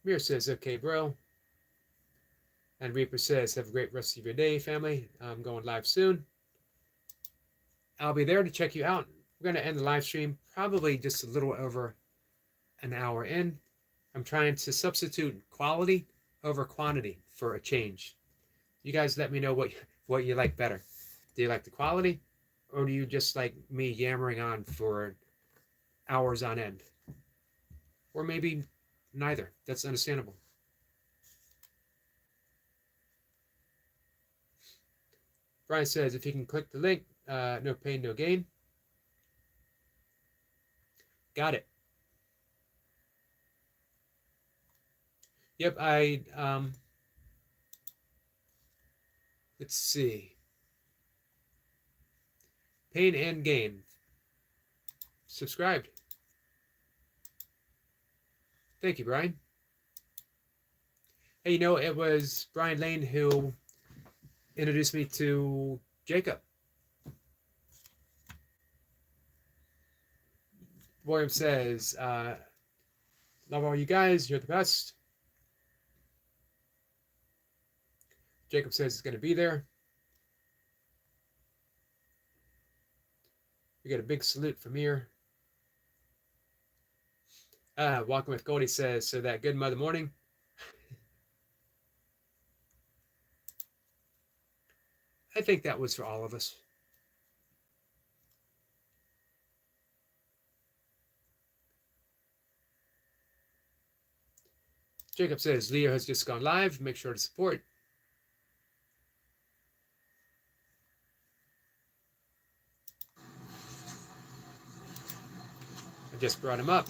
Mir says, okay, bro. And Reaper says, have a great rest of your day, family. I'm going live soon. I'll be there to check you out. We're going to end the live stream probably just a little over an hour in. I'm trying to substitute quality over quantity for a change. You guys let me know what you like better. Do you like the quality, or do you just like me yammering on for hours on end? Or maybe neither. That's understandable. Brian says, if you can click the link, no pain, no gain. Got it. Yep, let's see. Pain and gain. Subscribed. Thank you, Brian. Hey, you know, it was Brian Lane who introduced me to Jacob. William says, love all you guys. You're the best. Jacob says he's going to be there. We got a big salute from here. Walking with Goldie says, so that good mother morning. I think that was for all of us. Jacob says, Leo has just gone live. Make sure to support. I just brought him up.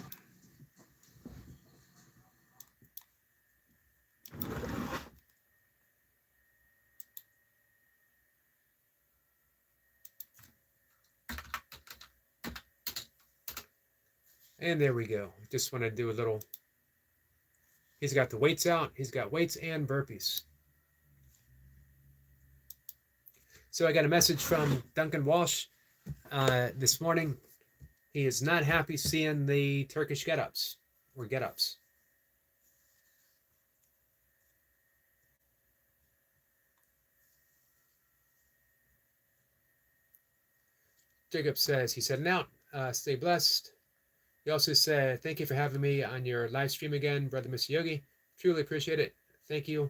And there we go. Just want to do a little. He's got the weights out. He's got weights and burpees. So I got a message from Duncan Walsh this morning. He is not happy seeing the Turkish get-ups or get-ups. Jacob says he's heading out. Stay blessed. He also said, thank you for having me on your live stream again, Brother Mr. Yogi. Truly appreciate it. Thank you.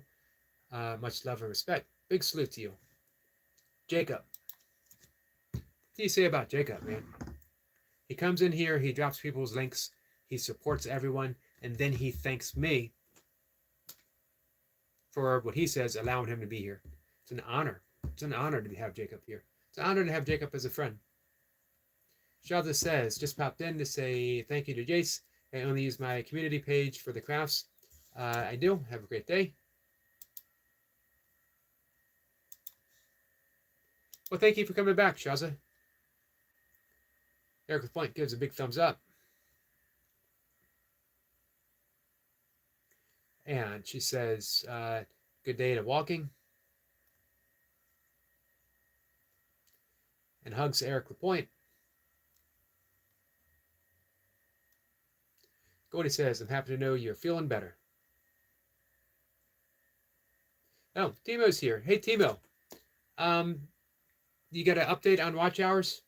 Much love and respect. Big salute to you. Jacob. What do you say about Jacob, man? He comes in here, he drops people's links, he supports everyone, and then he thanks me for what he says, allowing him to be here. It's an honor. It's an honor to have Jacob here. It's an honor to have Jacob as a friend. Shada says, just popped in to say thank you to Jace. I only use my community page for the crafts. I do. Have a great day. Well, thank you for coming back, Shaza. Erica Point gives a big thumbs up. And she says, good day to walking. And hugs Eric LaPointe. Gordy says, I'm happy to know you're feeling better. Oh, Timo's here. Hey, Timo. You got an update on watch hours?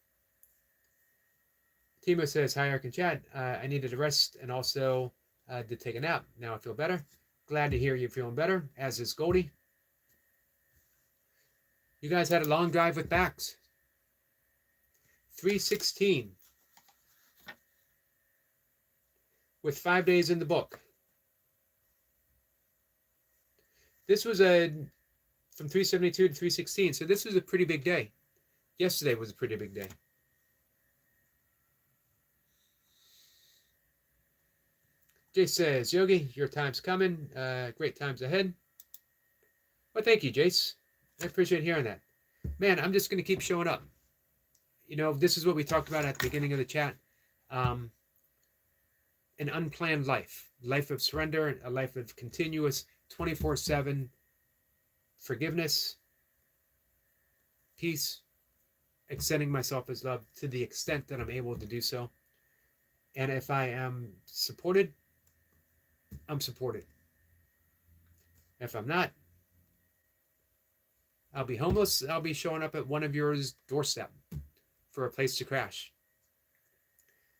Timo says, hi, Eric and Chad. I needed a rest and also did take a nap. Now I feel better. Glad to hear you're feeling better, as is Goldie. You guys had a long drive with backs. 316. With 5 days in the book. This was from 372 to 316, so this was a pretty big day. Yesterday was a pretty big day. Jace says, Yogi, your time's coming. Great times ahead. Well, thank you, Jace. I appreciate hearing that. Man, I'm just going to keep showing up. You know, this is what we talked about at the beginning of the chat. An unplanned life. Life of surrender, a life of continuous 24/7 forgiveness, peace, extending myself as love to the extent that I'm able to do so. And if I am supported, I'm supported. If I'm not, I'll be homeless. I'll be showing up at one of yours doorstep for a place to crash.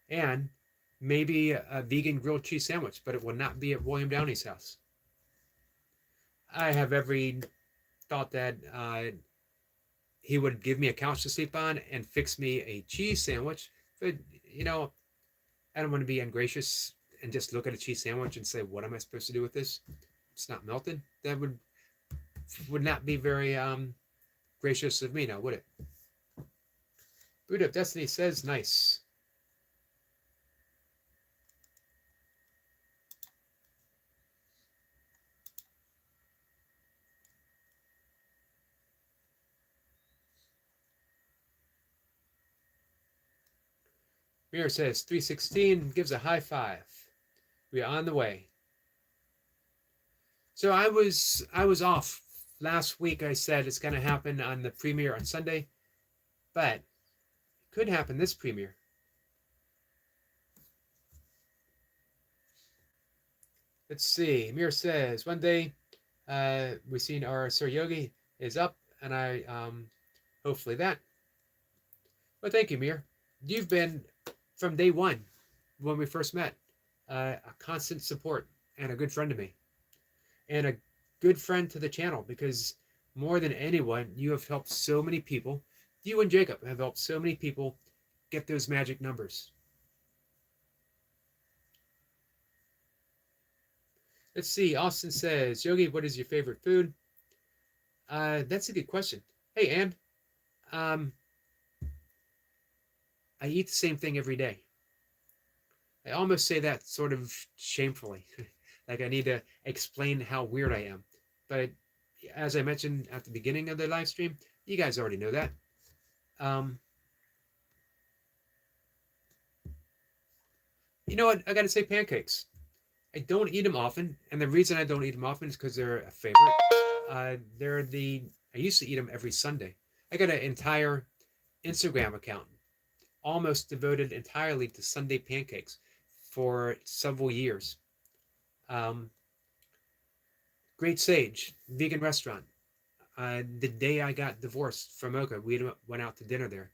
And maybe a vegan grilled cheese sandwich, but it will not be at William Downey's house. I have every thought that he would give me a couch to sleep on and fix me a cheese sandwich. But, you know, I don't want to be ungracious and just look at a cheese sandwich and say, what am I supposed to do with this? It's not melted. That would not be very gracious of me now, would it? Brood of Destiny says, nice. Mirror says 316, gives a high five. We are on the way. So I was off last week. I said it's going to happen on the premiere on Sunday, but it could happen this premiere. Let's see. Mirror says one day we've seen our Sir Yogi is up, and I hopefully that. Well, thank you, Mir. You've been from day one when we first met a constant support and a good friend to me, and a good friend to the channel, because more than anyone, you have helped so many people. You and Jacob have helped so many people get those magic numbers. Let's see. Austin says, Yogi, what is your favorite food? That's a good question. Hey, Ann. I eat the same thing every day. I almost say that sort of shamefully. Like I need to explain how weird I am. But as I mentioned at the beginning of the live stream, you guys already know that. You know what? I got to say pancakes. I don't eat them often. And the reason I don't eat them often is because they're a favorite. I used to eat them every Sunday. I got an entire Instagram account almost devoted entirely to Sunday pancakes for several years. Great Sage vegan restaurant. The day I got divorced from Mocha, we went out to dinner there.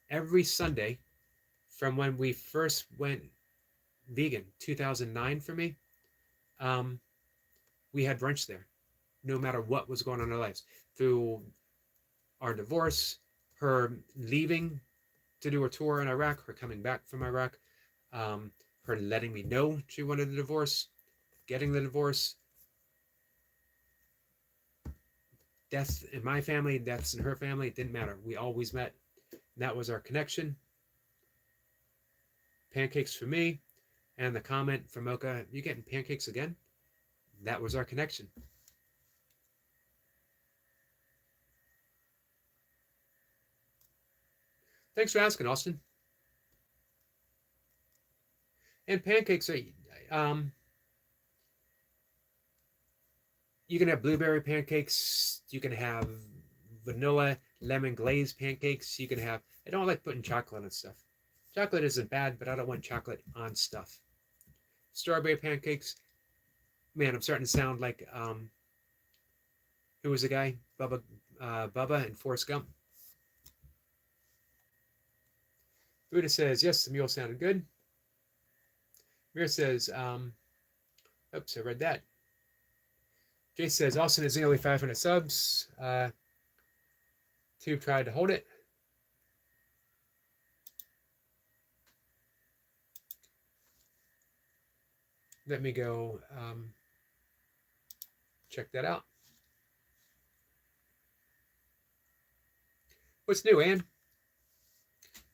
Every Sunday, from when we first went vegan, 2009 for me, we had brunch there, no matter what was going on in our lives. Through our divorce, her leaving to do a tour in Iraq, her coming back from Iraq, her letting me know she wanted a divorce, getting the divorce, deaths in my family, deaths in her family, it didn't matter. We always met. And that was our connection. Pancakes for me, and the comment from Mocha, you getting pancakes again? That was our connection. Thanks for asking, Austin. And pancakes are, you can have blueberry pancakes. You can have vanilla lemon glazed pancakes. You can have, I don't like putting chocolate on stuff. Chocolate isn't bad, but I don't want chocolate on stuff. Strawberry pancakes. Man, I'm starting to sound like, who was the guy? Bubba and Forrest Gump. Buddha says, yes, the mule sounded good. Mir says, oops, I read that. Jay says, Austin is nearly 500 subs. Tube tried to hold it. Let me go check that out. What's new, Ann?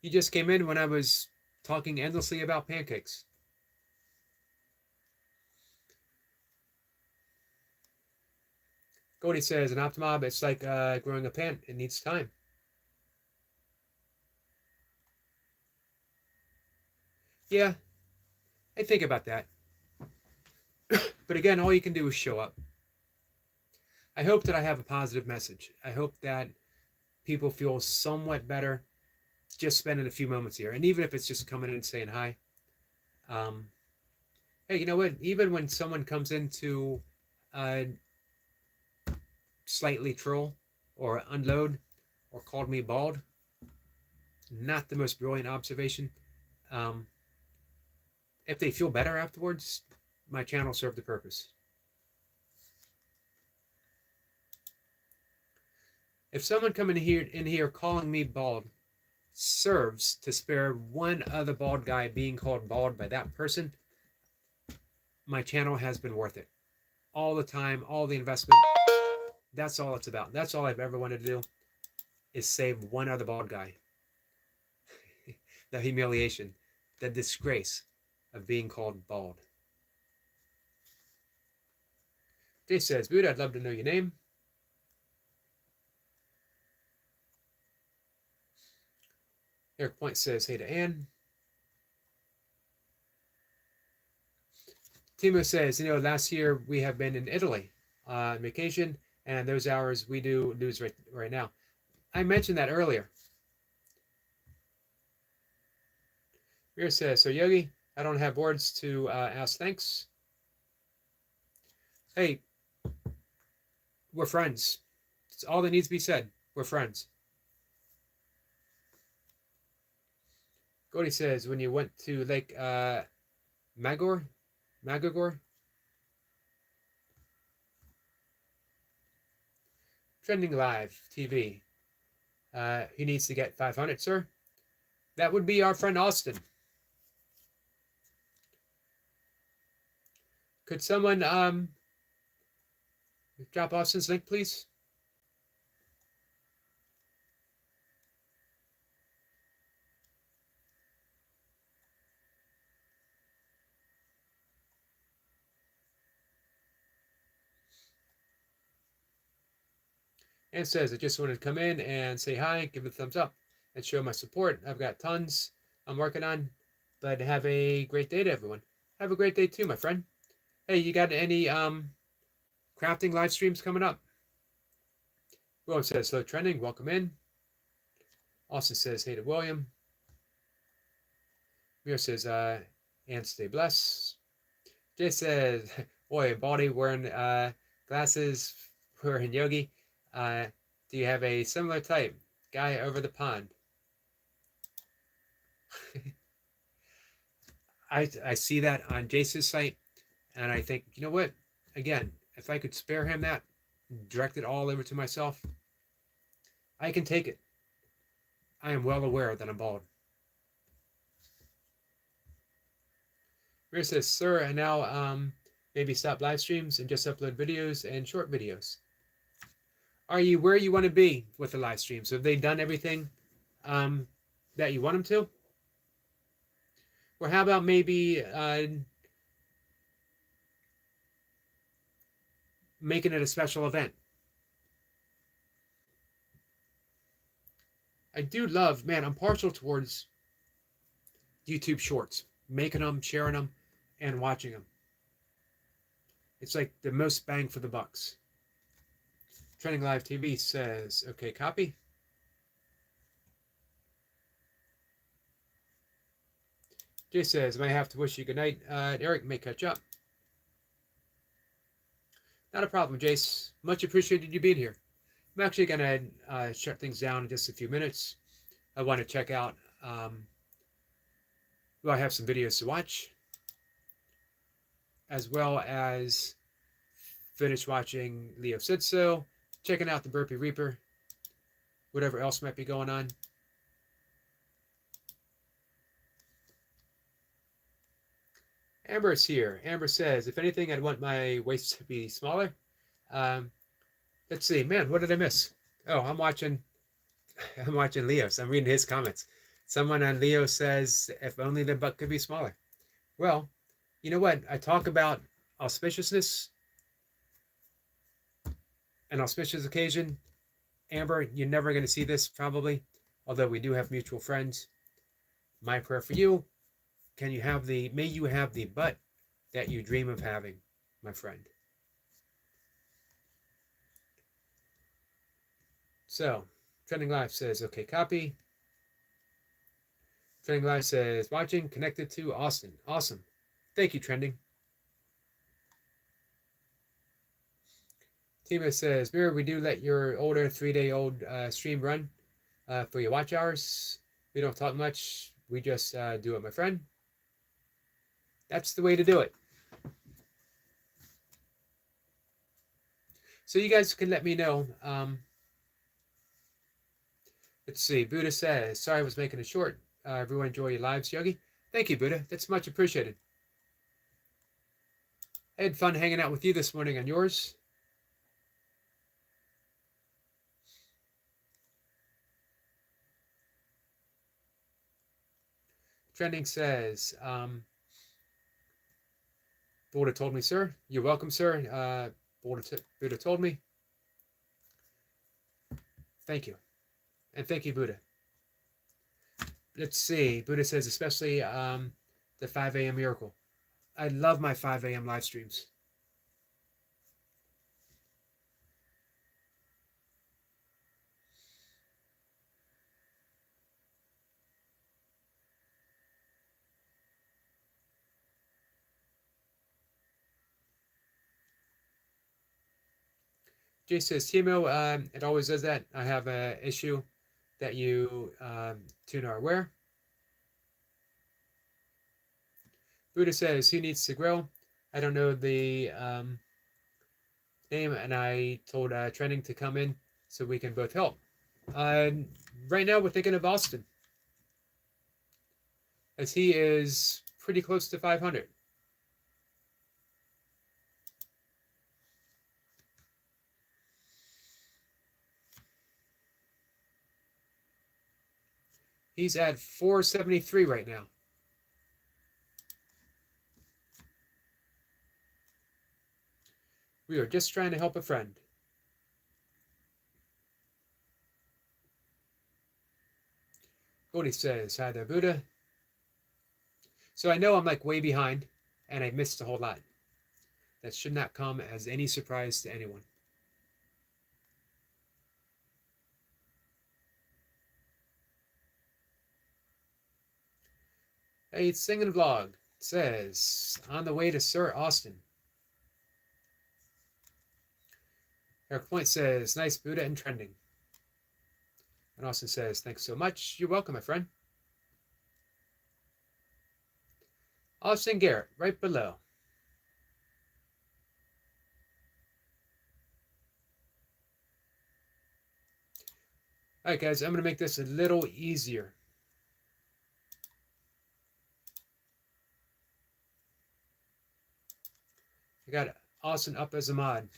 You just came in when I was talking endlessly about pancakes. Goldie says, an Optimob, it's like growing a plant. It needs time. Yeah, I think about that. But again, all you can do is show up. I hope that I have a positive message. I hope that people feel somewhat better just spending a few moments here. And even if it's just coming in and saying hi. Hey, you know what? Even when someone comes in to slightly troll or unload or called me bald, not the most brilliant observation. If they feel better afterwards, my channel served the purpose. If someone coming in here calling me bald serves to spare one other bald guy being called bald by that person, my channel has been worth it. All the time, all the investment, that's all it's about. That's all I've ever wanted to do, is save one other bald guy. The humiliation, the disgrace of being called bald. Jay says, Buddha, I'd love to know your name. Eric Point says, hey to Ann. Timo says, you know, last year we have been in Italy on vacation, and those hours we do news right now. I mentioned that earlier. Mir says, so Yogi, I don't have words to ask thanks. Hey, we're friends. It's all that needs to be said. We're friends. Gordy says, when you went to Lake Magor? Trending Live TV. He needs to get 500, sir. That would be our friend Austin. Could someone drop Austin's link, please? And says, I just wanted to come in and say hi, give a thumbs up, and show my support. I've got tons I'm working on, but have a great day to everyone. Have a great day too, my friend. Hey, you got any crafting live streams coming up? Well, it says slow trending. Welcome in. Austin says, hey to William. Mir says, and stay blessed. Jay says, boy, Baldy wearing glasses, wearing yogi. Do you have a similar type? Guy over the pond. I see that on Jace's site, and I think, you know what? Again, if I could spare him that, direct it all over to myself, I can take it. I am well aware that I'm bald. Mir says, sir, I now maybe stop live streams and just upload videos and short videos. Are you where you want to be with the live streams? Have they done everything that you want them to? Or how about maybe making it a special event? I do love, man, I'm partial towards YouTube shorts, making them, sharing them, and watching them. It's like the most bang for the bucks. Trending Live TV says, okay, copy. Jay says, might have to wish you good night. Eric may catch up. Not a problem, Jace. Much appreciated you being here. I'm actually going to shut things down in just a few minutes. I want to check out, well, I have some videos to watch, as well as finish watching Leo Said So, checking out the Burpee Reaper, whatever else might be going on. Amber is here. Amber says, if anything, I'd want my waist to be smaller. Let's see, man, what did I miss? Oh, I'm watching Leo's. I'm reading his comments. Someone on Leo says, if only the butt could be smaller. Well, you know what? I talk about auspiciousness, an auspicious occasion. Amber, you're never going to see this probably, although we do have mutual friends. My prayer for you, may you have the butt that you dream of having, my friend. So, Trending Live says, okay, copy. Trending Live says, watching, connected to Austin. Awesome. Thank you, Trending. Tima says, Mirror, we do let your older 3-day-old stream run for your watch hours. We don't talk much. We just do it, my friend. That's the way to do it. So you guys can let me know. Let's see. Buddha says, sorry I was making it short. Everyone enjoy your lives, Yogi. Thank you, Buddha. That's much appreciated. I had fun hanging out with you this morning on yours. Trending says, Buddha told me, sir. You're welcome, sir. Buddha told me. Thank you. And thank you, Buddha. Let's see. Buddha says, especially the 5 a.m. miracle. I love my 5 a.m. live streams. Jay says, Timo, it always does that. I have an issue that you tune are aware. Buddha says, who needs to grow? I don't know the name, and I told Trending to come in so we can both help. Right now, we're thinking of Austin, as he is pretty close to 500. He's at 473 right now. We are just trying to help a friend. Bodhi says, hi there, Buddha. So I know I'm like way behind, and I missed a whole lot. That should not come as any surprise to anyone. Hey, Singing Vlog says, on the way to Sir Austin. Eric Point says, nice Buddha and trending. And Austin says, thanks so much. You're welcome, my friend. Austin Garrett, right below. All right, guys, I'm going to make this a little easier. I got Austin up as a mod.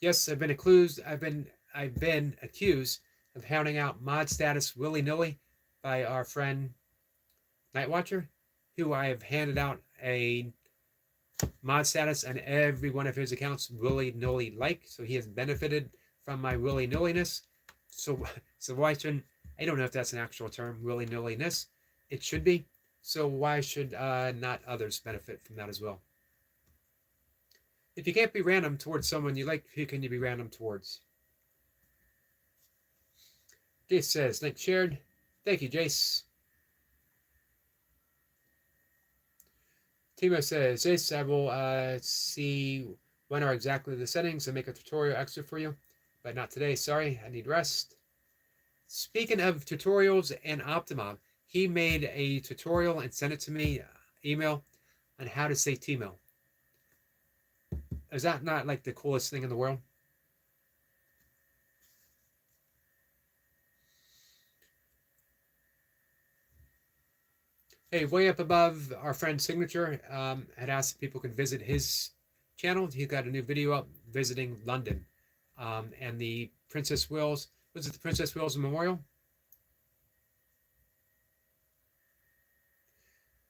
Yes, I've been accused of hounding out mod status willy-nilly by our friend Nightwatcher, who I have handed out a mod status on every one of his accounts willy-nilly so he has benefited from my willy-nilliness. So why shouldn't, I don't know if that's an actual term, willy-nilliness. It should be. So why should not others benefit from that as well? If you can't be random towards someone you like, who can you be random towards? Jace says, link shared. Thank you, Jace. Timo says, Jace, I will see when are exactly the settings and make a tutorial extra for you, but not today. Sorry, I need rest. Speaking of tutorials and Optimob, he made a tutorial and sent it to me, email, on how to say Timo. Is that not like the coolest thing in the world? Hey, way up above, our friend Signature had asked if people could visit his channel. He got a new video up visiting London and the Princess Wales. Was it the Princess Wales Memorial?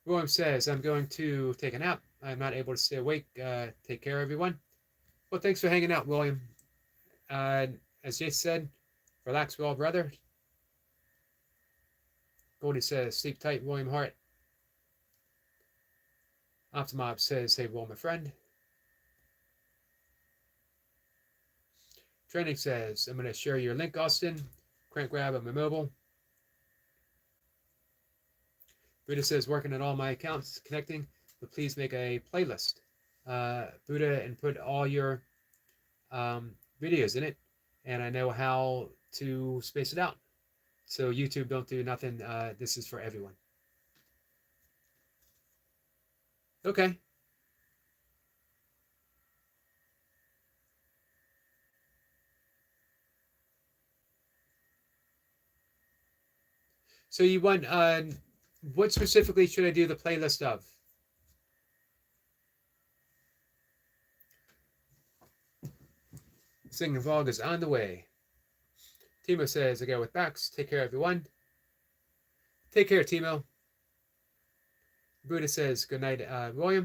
William says, I'm going to take a nap. I'm not able to stay awake. Take care, everyone. Well, thanks for hanging out, William. As Jace said, relax well, brother. Goldie says, sleep tight, William Hart. Optimob says, hey, well, my friend. Trending says, I'm going to share your link, Austin. Crank grab on my mobile. Buddha says, working on all my accounts, connecting, but please make a playlist. Buddha, and put all your videos in it, and I know how to space it out. So YouTube, don't do nothing. This is for everyone. Okay. So you want, what specifically should I do the playlist of? Singing Vlog is on the way. Timo says, I go with Bax. Take care, everyone. Take care, Timo. Buddha says, good night, William.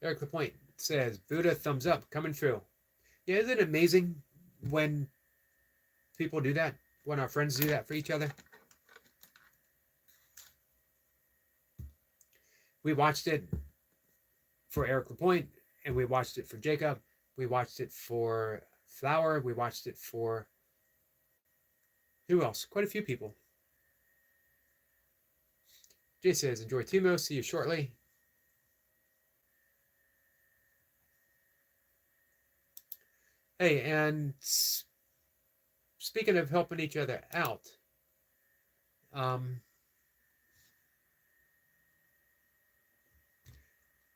Eric LaPointe says, Buddha, thumbs up, coming through. Yeah, isn't it amazing when people do that? When our friends do that for each other? We watched it for Eric LaPointe, and we watched it for Jacob. We watched it for Flower. We watched it for who else? Quite a few people. Jay says, enjoy Timo. See you shortly. Hey, and speaking of helping each other out,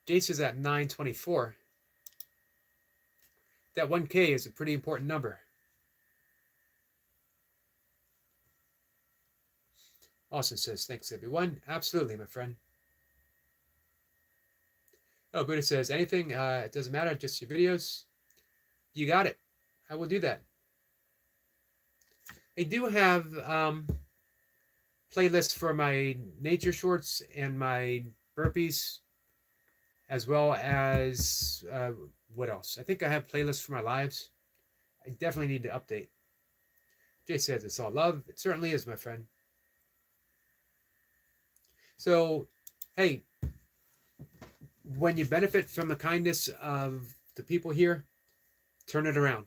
Jace is at 924. That 1K is a pretty important number. Austin says, thanks, everyone. Absolutely, my friend. Oh, Buddha says, anything, it doesn't matter, just your videos. You got it. I will do that. I do have playlists for my nature shorts and my burpees, as well as what else? I think I have playlists for my lives. I definitely need to update. Jay says it's all love. It certainly is, my friend. So, hey, when you benefit from the kindness of the people here, turn it around.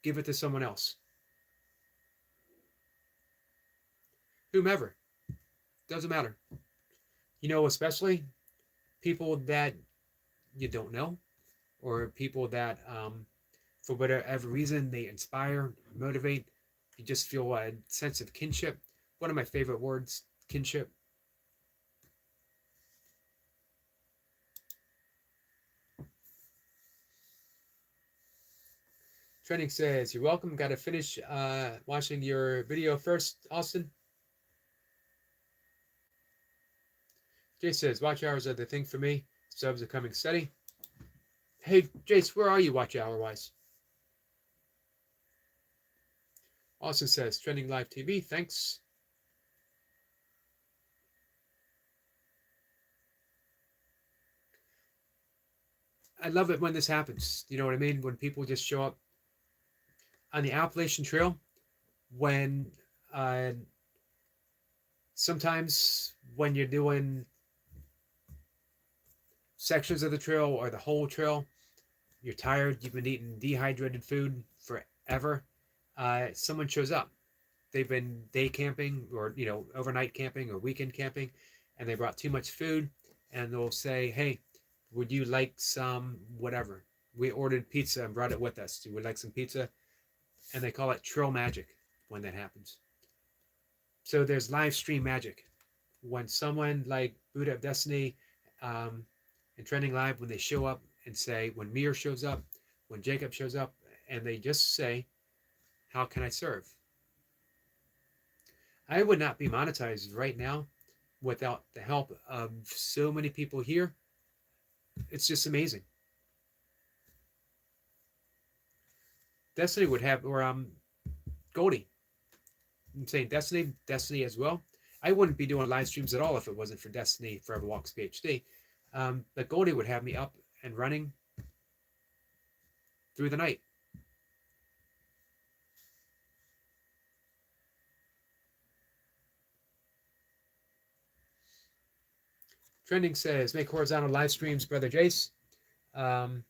Give it to someone else. Whomever. Doesn't matter. You know, especially people that you don't know, or people that, for whatever reason, they inspire, motivate. You just feel a sense of kinship. One of my favorite words, kinship. Trending says, you're welcome. Got to finish watching your video first, Austin. Jay says, watch hours are the thing for me. Subs are coming steady. Hey, Jace, where are you watch hour wise? Austin says, trending live TV. Thanks. I love it when this happens. You know what I mean? When people just show up on the Appalachian Trail, when sometimes when you're doing sections of the trail or the whole trail, you're tired, you've been eating dehydrated food forever, someone shows up. They've been day camping or, you know, overnight camping or weekend camping, and they brought too much food, and they'll say, hey, would you like some whatever? We ordered pizza and brought it with us. You would like some pizza? And they call it trail magic when that happens. So there's live stream magic. When someone like Buddha of Destiny and Trending Live, when they show up and say, when Mir shows up, when Jacob shows up, and they just say, how can I serve? I would not be monetized right now without the help of so many people here. It's just amazing. Destiny would have, or Goldie. I'm saying Destiny as well. I wouldn't be doing live streams at all if it wasn't for Destiny Forever Walks PhD. But Goldie would have me up and running through the night. Trending says, make horizontal live streams, Brother Jace. The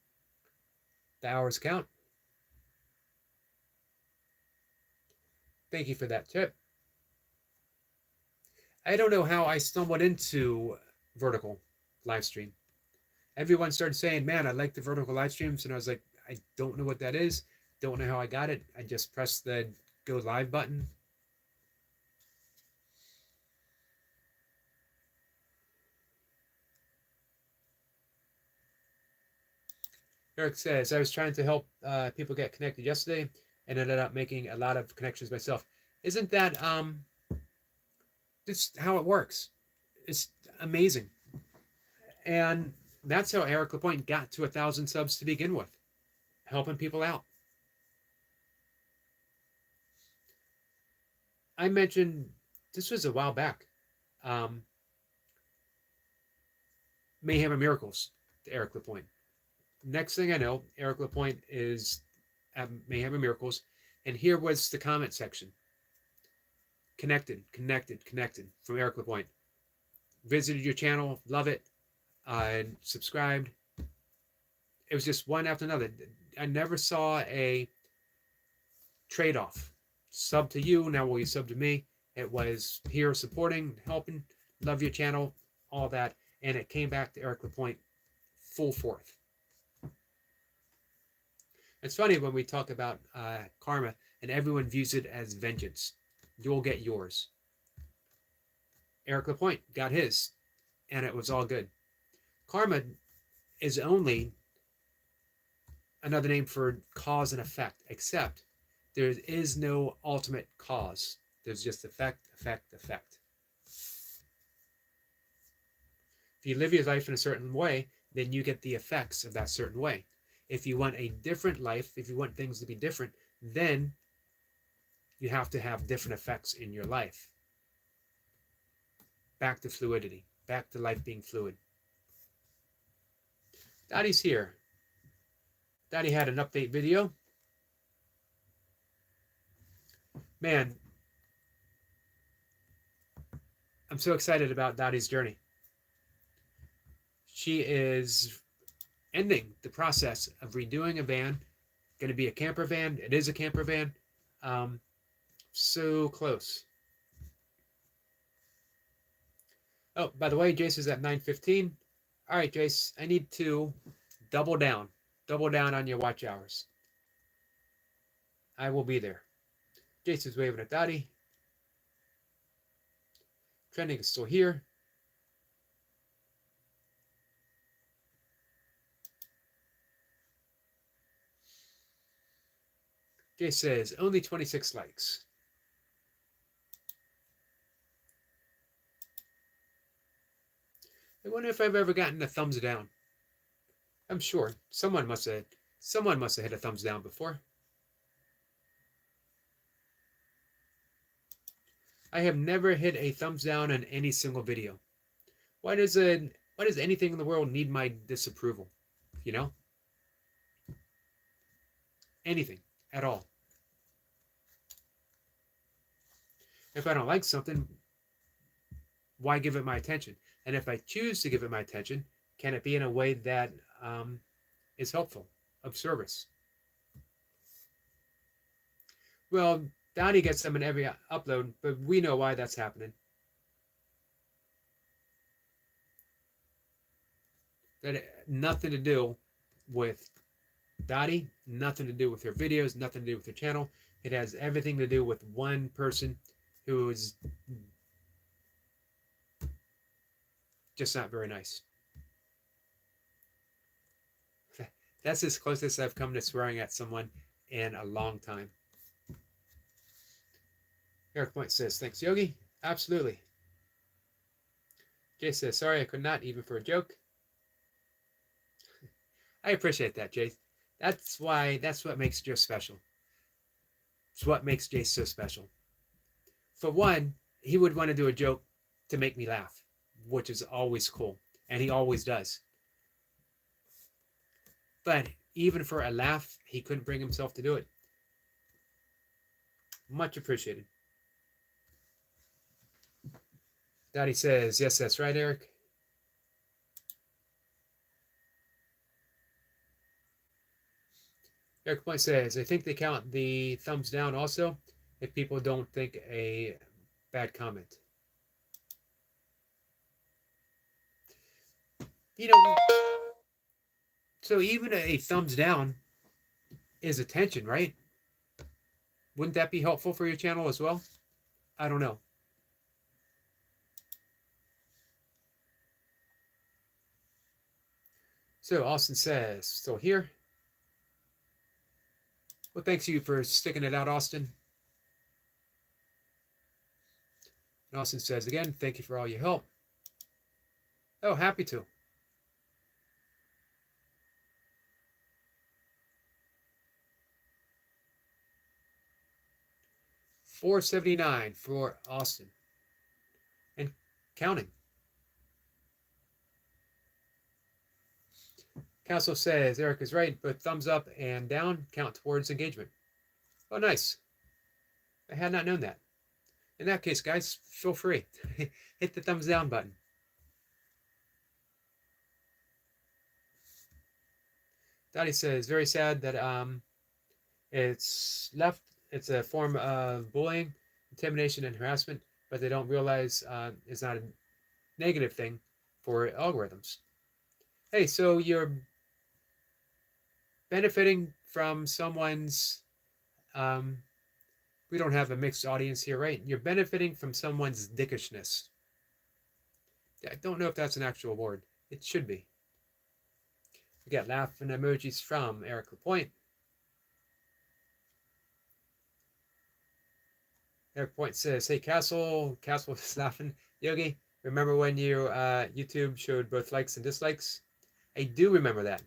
hours count. Thank you for that tip. I don't know how I stumbled into vertical live stream. Everyone started saying, man, I like the vertical live streams. And I was like, I don't know what that is. Don't know how I got it. I just pressed the go live button. Eric says, I was trying to help people get connected yesterday and ended up making a lot of connections myself. Isn't that just how it works? It's amazing. And that's how Eric Lapointe got to 1,000 subs to begin with, helping people out. I mentioned, this was a while back, Mayhem and Miracles to Eric Lapointe. Next thing I know, Eric Lapointe is at Mayhem and Miracles, and here was the comment section. Connected from Eric Lapointe. Visited your channel, love it, subscribed. It was just one after another. I never saw a trade-off. Sub to you, now will you sub to me? It was here supporting, helping, love your channel, all that, and it came back to Eric Lapointe full force. It's funny when we talk about karma and everyone views it as vengeance. You'll get yours. Eric Lapointe got his, and it was all good. Karma is only another name for cause and effect, except there is no ultimate cause. There's just effect. If you live your life in a certain way, then you get the effects of that certain way. If you want a different life, if you want things to be different, then you have to have different effects in your life. Back to fluidity. Back to life being fluid. Daddy's here. Daddy had an update video. Man, I'm so excited about Dottie's journey. She is ending the process of redoing a van. Going to be a camper van. It is a camper van. Um, so close. Oh, by the way, Jace is at 9:15. All right, Jace, I need to double down. Double down on your watch hours. I will be there. Jace is waving at Dottie. Trending is still here. Jace says, only 26 likes. I wonder if I've ever gotten a thumbs down. I'm sure someone must have hit a thumbs down before. I have never hit a thumbs down on any single video. Why does anything in the world need my disapproval? You know? Anything at all. If I don't like something, why give it my attention? And if I choose to give it my attention, can it be in a way that is helpful, of service? Well, Dottie gets them in every upload, but we know why that's happening. That nothing to do with Dottie, nothing to do with her videos, nothing to do with her channel. It has everything to do with one person who is just not very nice. That's as close as I've come to swearing at someone in a long time. Eric Point says, thanks, Yogi. Absolutely. Jay says, sorry, I could not, even for a joke. I appreciate that, Jay. That's what makes Joe special. It's what makes Jay so special. For one, he would want to do a joke to make me laugh, which is always cool, and he always does. But even for a laugh, he couldn't bring himself to do it. Much appreciated. Daddy says, yes, that's right, Eric. Eric Point says, I think they count the thumbs down also if people don't think a bad comment. You know, so even a thumbs down is attention, right? Wouldn't that be helpful for your channel as well? I don't know. So Austin says, still here. Well, thanks you for sticking it out, Austin. And Austin says again, thank you for all your help. Oh, happy to. $4.79 for Austin. And counting. Council says Eric is right, but thumbs up and down count towards engagement. Oh, nice. I had not known that. In that case, guys, feel free. Hit the thumbs down button. Dottie says, very sad that it's left. It's a form of bullying, intimidation, and harassment, but they don't realize it's not a negative thing for algorithms. Hey, so you're benefiting from someone's we don't have a mixed audience here, right? You're benefiting from someone's dickishness. I don't know if that's an actual word. It should be. We got laughing emojis from Eric Lapointe. Eric Point says, hey, Castle is laughing. Yogi, remember when you YouTube showed both likes and dislikes? I do remember that.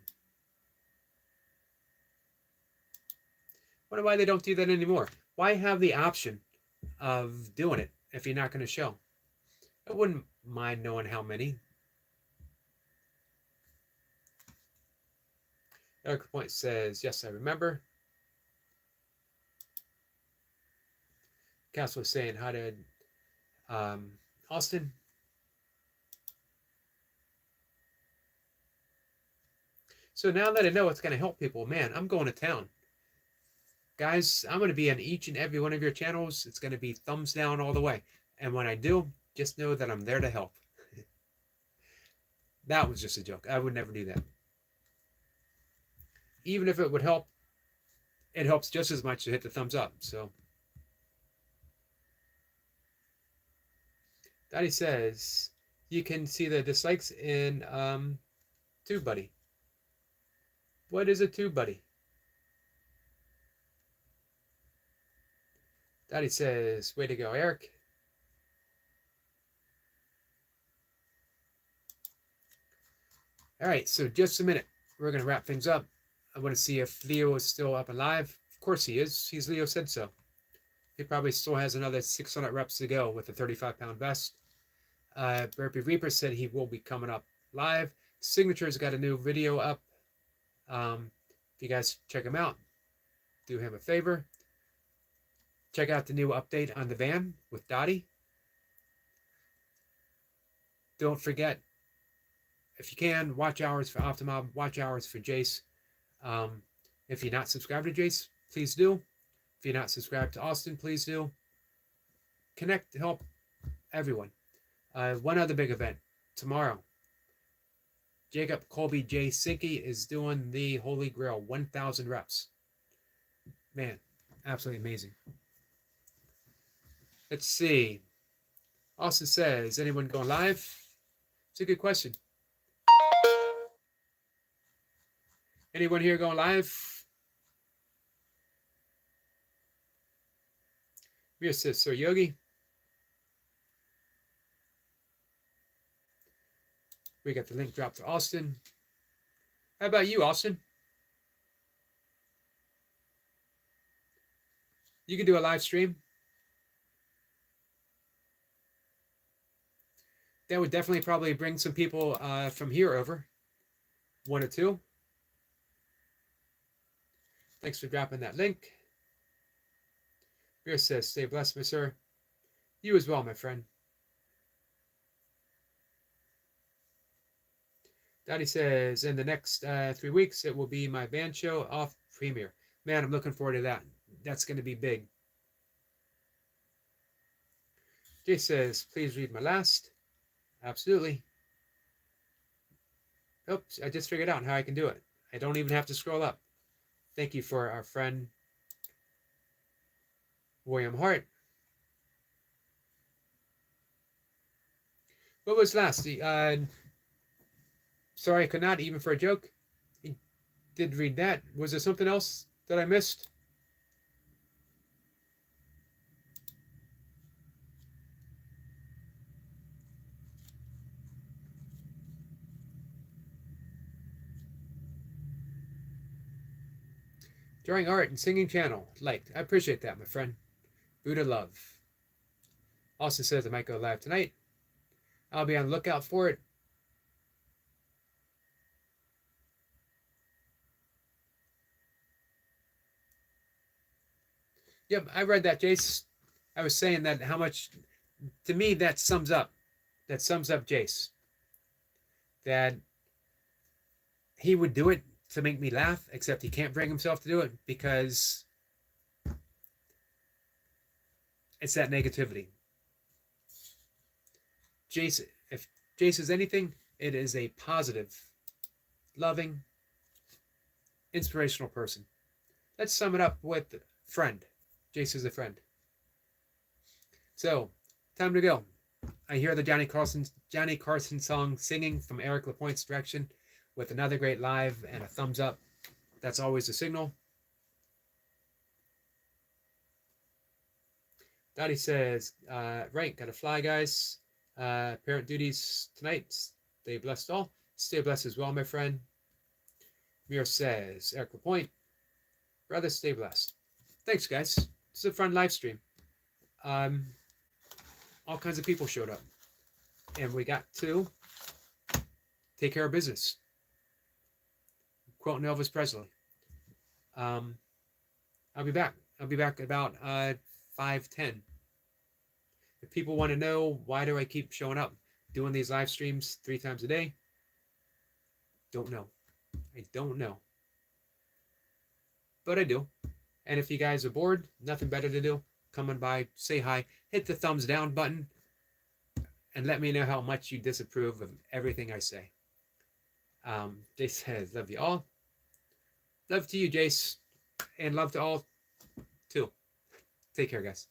Wonder why they don't do that anymore. Why have the option of doing it if you're not going to show? I wouldn't mind knowing how many. Eric Point says, yes, I remember. Castle was saying, how did Austin? So now that I know it's going to help people, man, I'm going to town. Guys, I'm going to be on each and every one of your channels. It's going to be thumbs down all the way. And when I do, just know that I'm there to help. That was just a joke. I would never do that. Even if it would help, it helps just as much to hit the thumbs up. So, Daddy says, you can see the dislikes in TubeBuddy. What is a TubeBuddy? Daddy says, way to go, Eric. All right, so just a minute. We're going to wrap things up. I want to see if Leo is still up and live. Of course he is. Leo said so. He probably still has another 600 reps to go with a 35-pound vest. Burpee Reaper said he will be coming up live. Signature's got a new video up. If you guys check him out, do him a favor. Check out the new update on the van with Dottie. Don't forget, if you can, watch hours for Optimob, watch hours for Jace. If you're not subscribed to Jace, please do. If you're not subscribed to Austin, please do. Connect to help everyone. One other big event tomorrow. Jacob Colby J. Sinky is doing the Holy Grail 1,000 reps. Man, absolutely amazing. Let's see. Austin says, anyone going live? It's a good question. Anyone here going live? Mia says, Sir Yogi. We got the link dropped to Austin. How about you, Austin? You can do a live stream. That would definitely probably bring some people from here over. 1 or 2. Thanks for dropping that link. Beer says, stay blessed, my sir. You as well, my friend. Daddy says, in the next 3 weeks, it will be my band show off premiere. Man, I'm looking forward to that. That's going to be big. Jay says, please read my last. Absolutely. Oops, I just figured out how I can do it. I don't even have to scroll up. Thank you for our friend, William Hart. What was last? Sorry, I could not, even for a joke. He did read that. Was there something else that I missed? Drawing art and singing channel. Liked. I appreciate that, my friend. Buddha love. Austin says I might go live tonight. I'll be on the lookout for it. Yep, I read that, Jace. I was saying that how much, to me, that sums up Jace. That he would do it to make me laugh, except he can't bring himself to do it because it's that negativity. Jace, if Jace is anything, it is a positive, loving, inspirational person. Let's sum it up with friend. Jace is a friend. So, time to go. I hear the Johnny Carson song singing from Eric LaPointe's direction with another great live and a thumbs up. That's always a signal. Dottie says, right, gotta fly, guys. Parent duties tonight. Stay blessed all. Stay blessed as well, my friend. Mir says, Eric LaPointe, brother, stay blessed. Thanks, guys. This is a fun live stream. All kinds of people showed up. And we got to take care of business. Quoting Elvis Presley. I'll be back. I'll be back about 5:10 If people want to know why do I keep showing up doing these live streams 3 times a day, don't know. I don't know. But I do. And if you guys are bored, nothing better to do, come on by, say hi, hit the thumbs down button, and let me know how much you disapprove of everything I say. Jace says, love you all. Love to you, Jace. And love to all, too. Take care, guys.